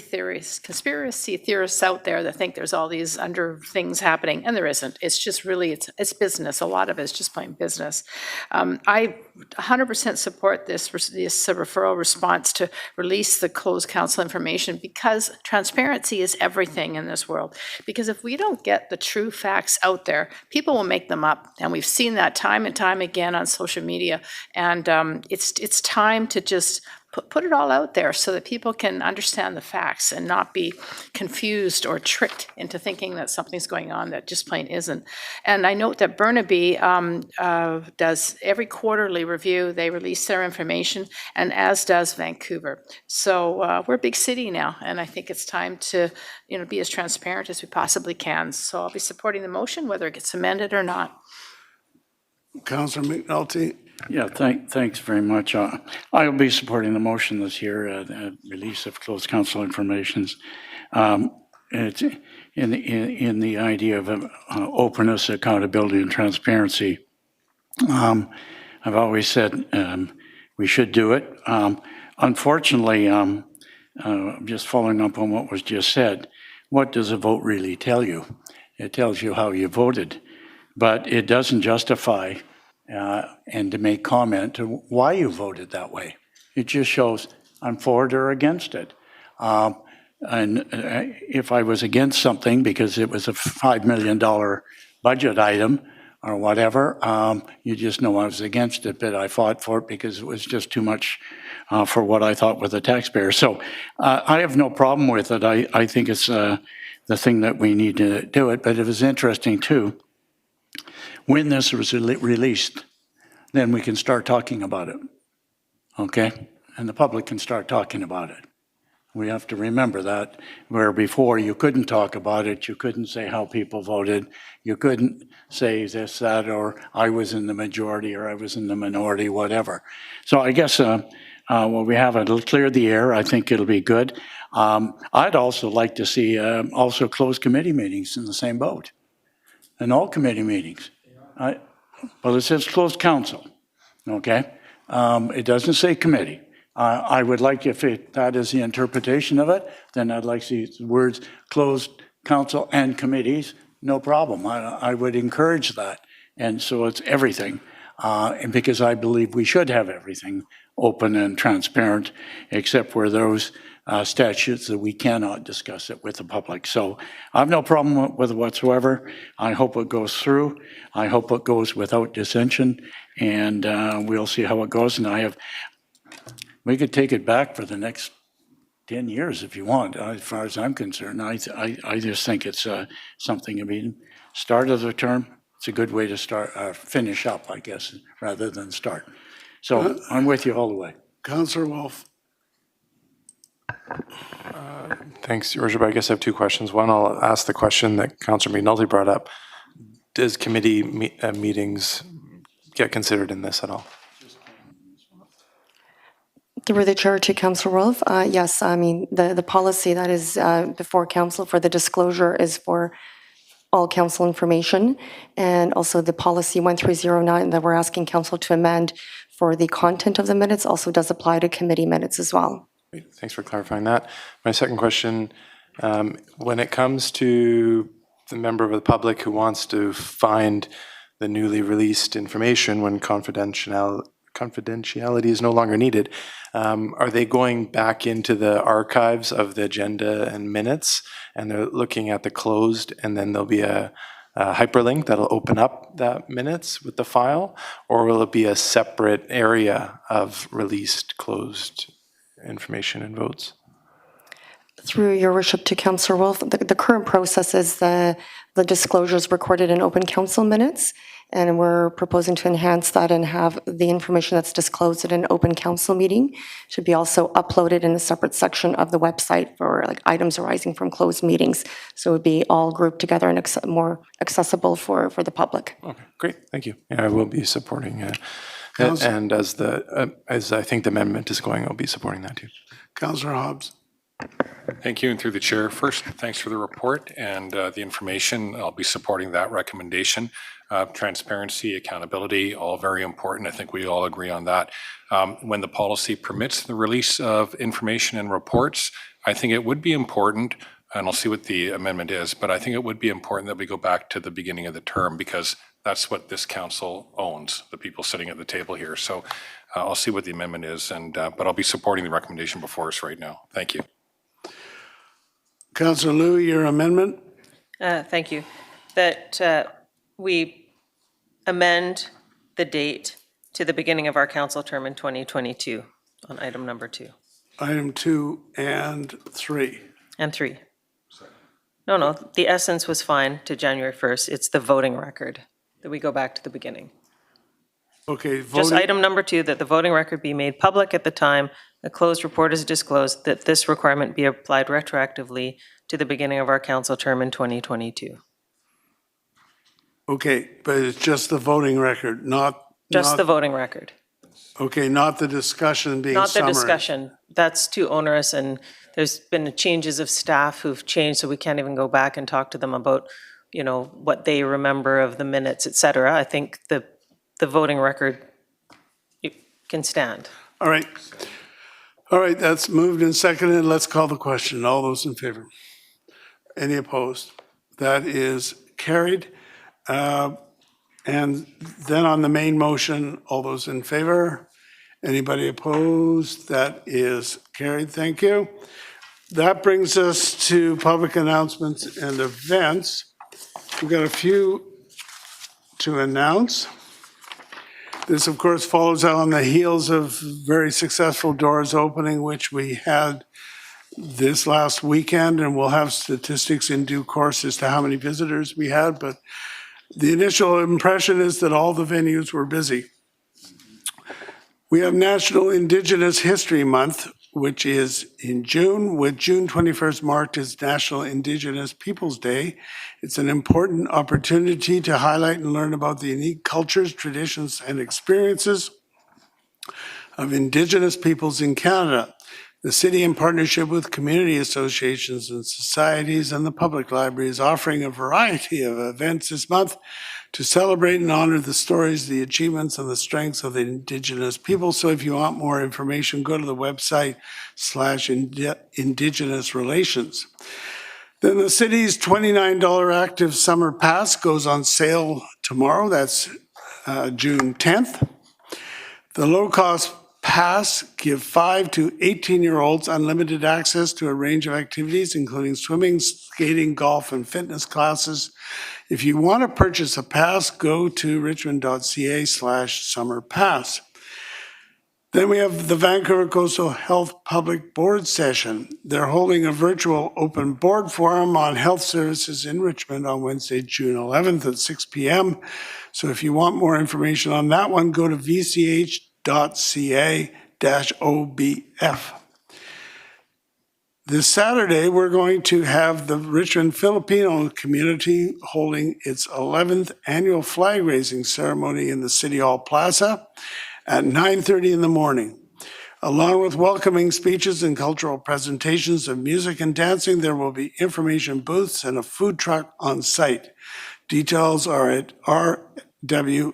theorists out there that think there's all these under things happening, and there isn't. It's just really, it's business. A lot of it is just plain business. I 100% support this referral response to release the closed council information, because transparency is everything in this world. Because if we don't get the true facts out there, people will make them up, and we've seen that time and time again on social media. And it's time to just put it all out there so that people can understand the facts and not be confused or tricked into thinking that something's going on that just plain isn't. And I note that Burnaby does every quarterly review. They release their information, and as does Vancouver. So we're a big city now, and I think it's time to be as transparent as we possibly can. So I'll be supporting the motion, whether it gets amended or not. Councillor McNulty. Yeah, thanks very much. I'll be supporting the motion this year, release of closed council informations. It's in the idea of openness, accountability, and transparency. I've always said we should do it. Unfortunately, just following up on what was just said, what does a vote really tell you? It tells you how you voted, but it doesn't justify and to make comment to why you voted that way. It just shows I'm for it or against it. And if I was against something because it was a $5 million budget item or whatever, you just know I was against it, but I fought for it because it was just too much for what I thought were the taxpayers. So I have no problem with it. I think it's the thing that we need to do it, but it was interesting too. When this was released, then we can start talking about it, okay? And the public can start talking about it. We have to remember that, where before you couldn't talk about it, you couldn't say how people voted, you couldn't say this, that, or I was in the majority or I was in the minority, whatever. So I guess when we have it, it'll clear the air. I think it'll be good. I'd also like to see also closed committee meetings in the same boat, and all committee meetings. Well, it says closed council, okay? It doesn't say committee. I would like, if that is the interpretation of it, then I'd like to see the words closed council and committees, no problem. I would encourage that. And so it's everything, and because I believe we should have everything open and transparent, except for those statutes that we cannot discuss it with the public. So I have no problem with it whatsoever. I hope it goes through. I hope it goes without dissension, and we'll see how it goes. And we could take it back for the next 10 years if you want, as far as I'm concerned. I just think it's something, I mean, start of the term, it's a good way to start, finish up, I guess, rather than start. So I'm with you all the way. Councillor Wolf. Thanks, Your Worship. I guess I have two questions. One, I'll ask the question that Councillor McNulty brought up. Does committee meetings get considered in this at all? Through the chair to Councillor Wolf, yes, I mean, the policy that is before council for the disclosure is for all council information, and also the policy 1309 that we're asking council to amend for the content of the minutes also does apply to committee minutes as well. Great. Thanks for clarifying that. My second question, when it comes to the member of the public who wants to find the newly released information when confidentiality is no longer needed, are they going back into the archives of the agenda and minutes, and they're looking at the closed, and then there'll be a hyperlink that'll open up that minutes with the file, or will it be a separate area of released closed information and votes? Through your worship to Councillor Wolf, the current process is the disclosures recorded in open council minutes, and we're proposing to enhance that and have the information that's disclosed at an open council meeting should be also uploaded in a separate section of the website for like items arising from closed meetings. So it would be all grouped together and more accessible for the public. Okay, great, thank you. Yeah, I will be supporting it. And as I think the amendment is going, I'll be supporting that too. Councillor Hobbs. Thank you, and through the chair, first, thanks for the report and the information. I'll be supporting that recommendation. Transparency, accountability, all very important. I think we all agree on that. When the policy permits the release of information and reports, I think it would be important, and I'll see what the amendment is, but I think it would be important that we go back to the beginning of the term, because that's what this council owns, the people sitting at the table here. So I'll see what the amendment is, but I'll be supporting the recommendation before us right now. Thank you. Councillor Liu, your amendment? Thank you. That we amend the date to the beginning of our council term in 2022 on item number 2. Item 2 and 3. And 3. No, the essence was fine to January 1st. It's the voting record that we go back to the beginning. Okay, Just voting, item number 2, that the voting record be made public at the time a closed report is disclosed, that this requirement be applied retroactively to the beginning of our council term in 2022. okay, but it's just the voting record, not... Just not- the voting record, Okay, not the discussion being not the summary. discussion. That's too onerous, and there's been changes of staff who've changed, so we can't even go back and talk to them about, you know, what they remember of the minutes, et cetera. I think the voting record can stand. All right. All right, that's moved and seconded. Let's call the question. All those in favor? Any opposed? That is carried. And then on the main motion, all those in favor? Anybody opposed? That is carried. Thank you. That brings us to public announcements and events. We've got a few to announce. This, of course, follows on the heels of very successful doors opening, which we had this last weekend, and we'll have statistics in due course as to how many visitors we had, but the initial impression is that all the venues were busy. We have National Indigenous History Month, which is in June, with June 21st marked as National Indigenous Peoples Day. It's an important opportunity to highlight and learn about the unique cultures, traditions, and experiences of Indigenous peoples in Canada. The city, in partnership with community associations and societies and the public library, is offering a variety of events this month to celebrate and honor the stories, the achievements, and the strengths of the Indigenous people. So if you want more information, go to the website /Indigenous Relations. Then the city's $29 active summer pass goes on sale tomorrow. That's June 10th. The low-cost pass give 5 to 18-year-olds unlimited access to a range of activities, including swimming, skating, golf, and fitness classes. If you want to purchase a pass, go to richmond.ca/summer pass. Then we have the Vancouver Coastal Health Public Board Session. They're holding a virtual open board forum on health services in Richmond on Wednesday, June 11th at 6 p.m. So if you want more information on that one, go to vch.ca-obf. This Saturday, we're going to have the Richmond Filipino community holding its 11th annual flag raising ceremony in the City Hall Plaza at 9:30 in the morning. Along with welcoming speeches and cultural presentations of music and dancing, there will be information booths and a food truck on site. Details are at rwfsbc.org.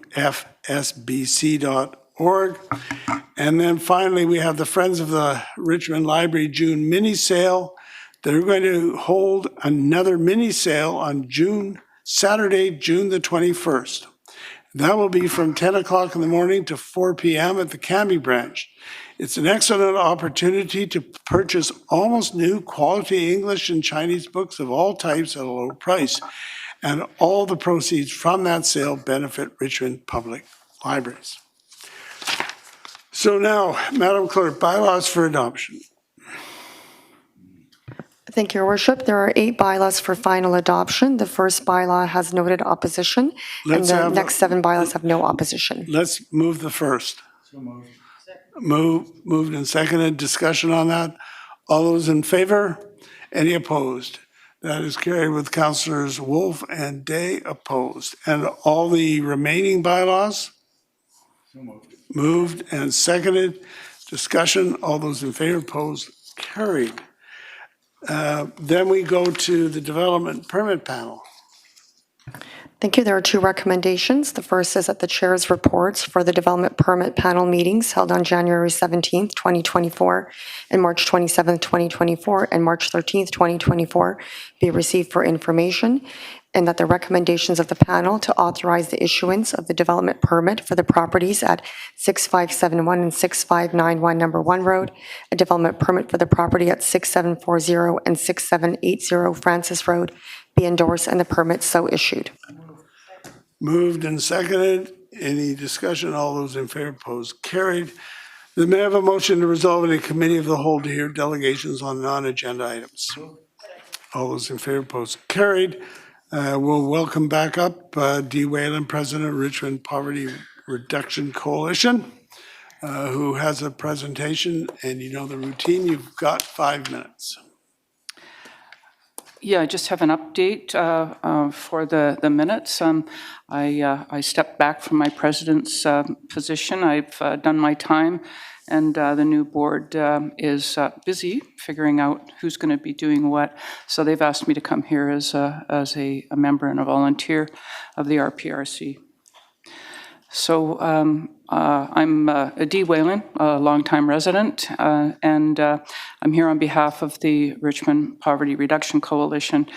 And then finally, we have the Friends of the Richmond Library June mini sale. They're going to hold another mini sale on Saturday, June the 21st. That will be from 10 o'clock in the morning to 4 p.m. at the Cambie branch. It's an excellent opportunity to purchase almost new quality English and Chinese books of all types at a low price. And all the proceeds from that sale benefit Richmond Public Libraries. So now, Madam Clerk, bylaws for adoption. Thank you, Your Worship. There are 8 bylaws for final adoption. The first bylaw has noted opposition, and the next 7 bylaws have no opposition. Let's move the first. Moved and seconded. Discussion on that. All those in favor? Any opposed? That is carried with Councillors Wolf and Day opposed. And all the remaining bylaws? Moved and seconded. Discussion. All those in favor? Opposed? Carried. Then we go to the Development Permit Panel. Thank you. There are 2 recommendations. The first is that the chair's reports for the Development Permit Panel meetings held on January 17th, 2024, and March 27th, 2024, and March 13th, 2024 be received for information, and that the recommendations of the panel to authorize the issuance of the development permit for the properties at 6571 and 6591 Number 1 Road, a development permit for the property at 6740 and 6780 Francis Road be endorsed and the permit so issued. Moved and seconded. Any discussion? All those in favor, opposed, carried. Then may I have a motion to resolve in a committee of the whole to hear delegations on non-agenda items? All those in favor, opposed, carried. We'll welcome back up Dee Whalen, President of Richmond Poverty Reduction Coalition, who has a presentation, and you know the routine. You've got 5 minutes. Yeah, I just have an update for the minutes. I stepped back from my president's position. I've done my time, and the new board is busy figuring out who's going to be doing what. So they've asked me to come here as a member and a volunteer of the RPRC. So I'm Dee Whalen, a longtime resident, and I'm here on behalf of the Richmond Poverty Reduction Coalition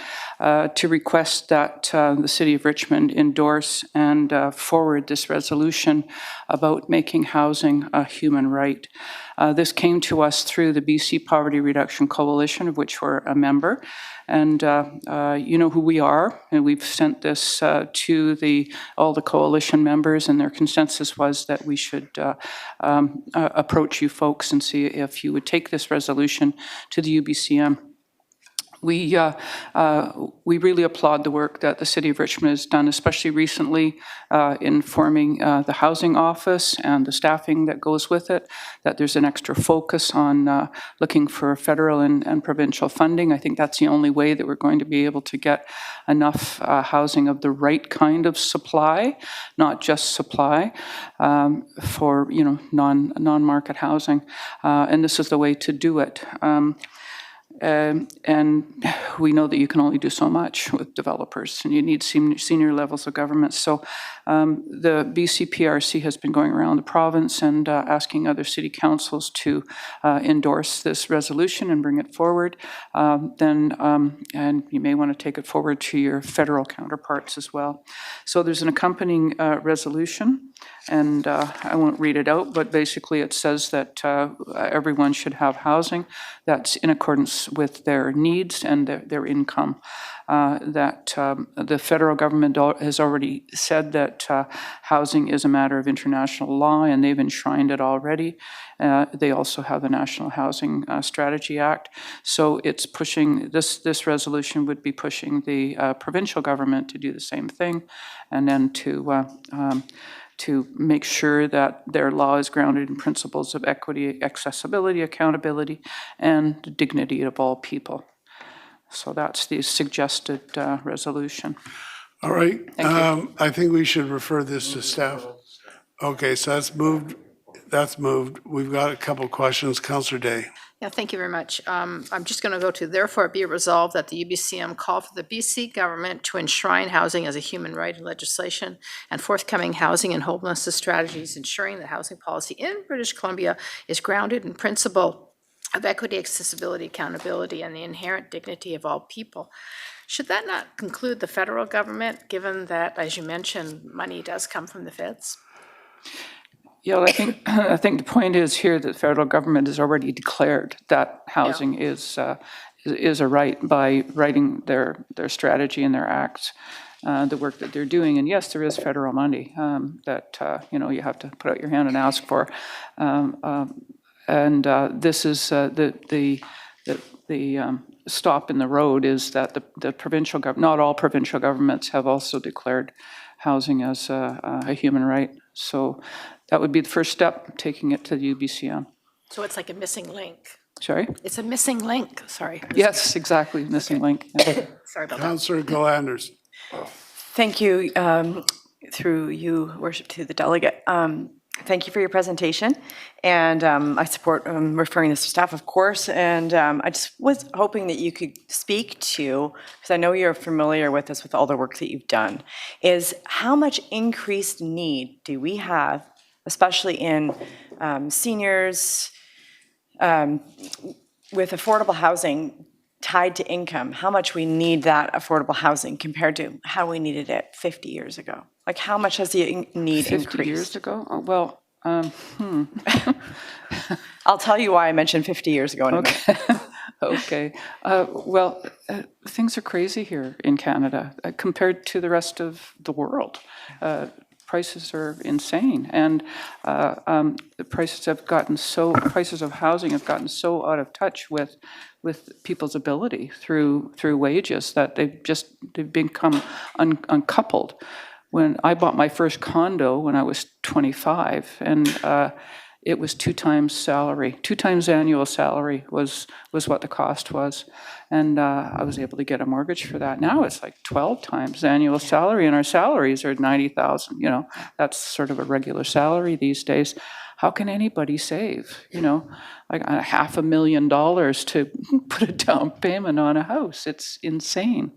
to request that the City of Richmond endorse and forward this resolution about making housing a human right. This came to us through the BC Poverty Reduction Coalition, of which we're a member. And you know who we are, and we've sent this to all the coalition members, and their consensus was that we should approach you folks and see if you would take this resolution to the UBCM. We really applaud the work that the City of Richmond has done, especially recently in forming the housing office and the staffing that goes with it, that there's an extra focus on looking for federal and provincial funding. I think that's the only way that we're going to be able to get enough housing of the right kind of supply, not just supply, for, non-market housing. And this is the way to do it. And we know that you can only do so much with developers, and you need senior levels of government. So the BCPRC has been going around the province and asking other city councils to endorse this resolution and bring it forward. And you may want to take it forward to your federal counterparts as well. So there's an accompanying resolution, and I won't read it out, but basically it says that everyone should have housing that's in accordance with their needs and their income. That the federal government has already said that housing is a matter of international law, and they've enshrined it already. They also have the National Housing Strategy Act. So it's pushing, this resolution would be pushing the provincial government to do the same thing, and then to make sure that their law is grounded in principles of equity, accessibility, accountability, and the dignity of all people. So that's the suggested resolution. All right. I think we should refer this to staff. Okay, so that's moved. That's moved. We've got a couple questions. Councillor Day. Yeah, thank you very much. I'm just going to go to, therefore it be it resolved that the UBCM call for the BC government to enshrine housing as a human right in legislation and forthcoming housing and homelessness strategies, ensuring that housing policy in British Columbia is grounded in principle of equity, accessibility, accountability, and the inherent dignity of all people. Should that not conclude the federal government, given that, as you mentioned, money does come from the feds? Yeah, well, I think the point is here that the federal government has already declared that housing is a right by writing their strategy and their acts, the work that they're doing. And yes, there is federal money that you have to put out your hand and ask for. This is the stop in the road is that the provincial government, not all provincial governments have also declared housing as a human right. So that would be the first step, taking it to the UBCM. So it's like a missing link. Sorry? It's a missing link, sorry. Yes, exactly, missing link. Yeah. Sorry about that. Councillor Glanders. Thank you, through you, Worship, to the delegate. Thank you for your presentation, and I support referring this to staff, of course, and I just was hoping that you could speak to, because I know you're familiar with this with all the work that you've done, is how much increased need do we have, especially in seniors, with affordable housing tied to income, how much we need that affordable housing compared to how we needed it 50 years ago? Like, how much has the need 50 increased? years ago? Oh, well, I'll tell you why I mentioned 50 years ago in a minute. Okay. Things are crazy here in Canada compared to the rest of the world. Prices are insane, and the prices of housing have gotten so out of touch with people's ability through wages that they've become uncoupled. When I bought my first condo when I was 25, and it was 2 times salary, 2 times annual salary was what the cost was, and I was able to get a mortgage for that. Now it's like 12 times annual salary, and our salaries are $90,000. That's sort of a regular salary these days. How can anybody save? Like $500,000 to put a down payment on a house? It's insane.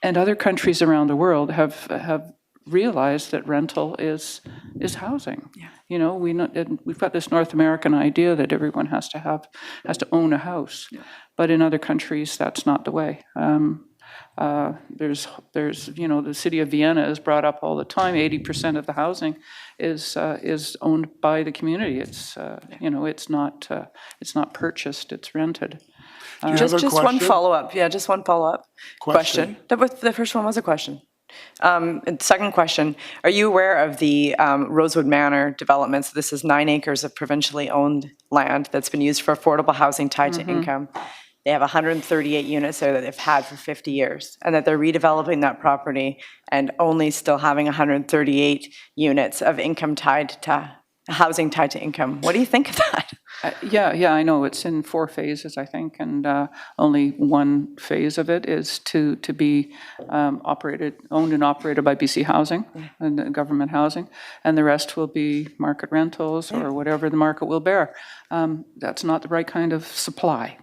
And other countries around the world have realized that rental is housing. Yeah. We've got this North American idea that everyone has to own a house, but in other countries that's not the way. There's the city of Vienna is brought up all the time. 80% of the housing is owned by the community. It's it's not purchased. It's rented. Just one follow-up. Yeah, just one follow-up question. The first one was a question. And the second question, are you aware of the Rosewood Manor developments? This is 9 acres of provincially owned land that's been used for affordable housing tied to income. they have 138 units there that they've had for 50 years, and that they're redeveloping that property and only still having 138 units of income tied to, housing tied to income. What do you think of that? Yeah, I know, it's in 4 phases, I think, and only one phase of it is to be owned and operated by BC Housing and the government housing, and the rest will be market rentals or whatever the market will bear. That's not the right kind of supply.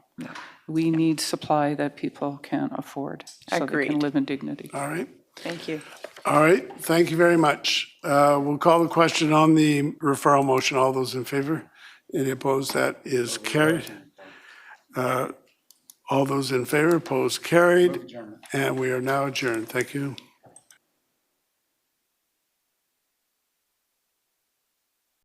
We need supply that people can afford, so they Agreed. can live in dignity. All right. Thank you. All right, thank you very much. We'll call the question on the referral motion. All those in favor? Any opposed? That is carried. All those in favor, opposed, carried. And we are now adjourned. Thank you.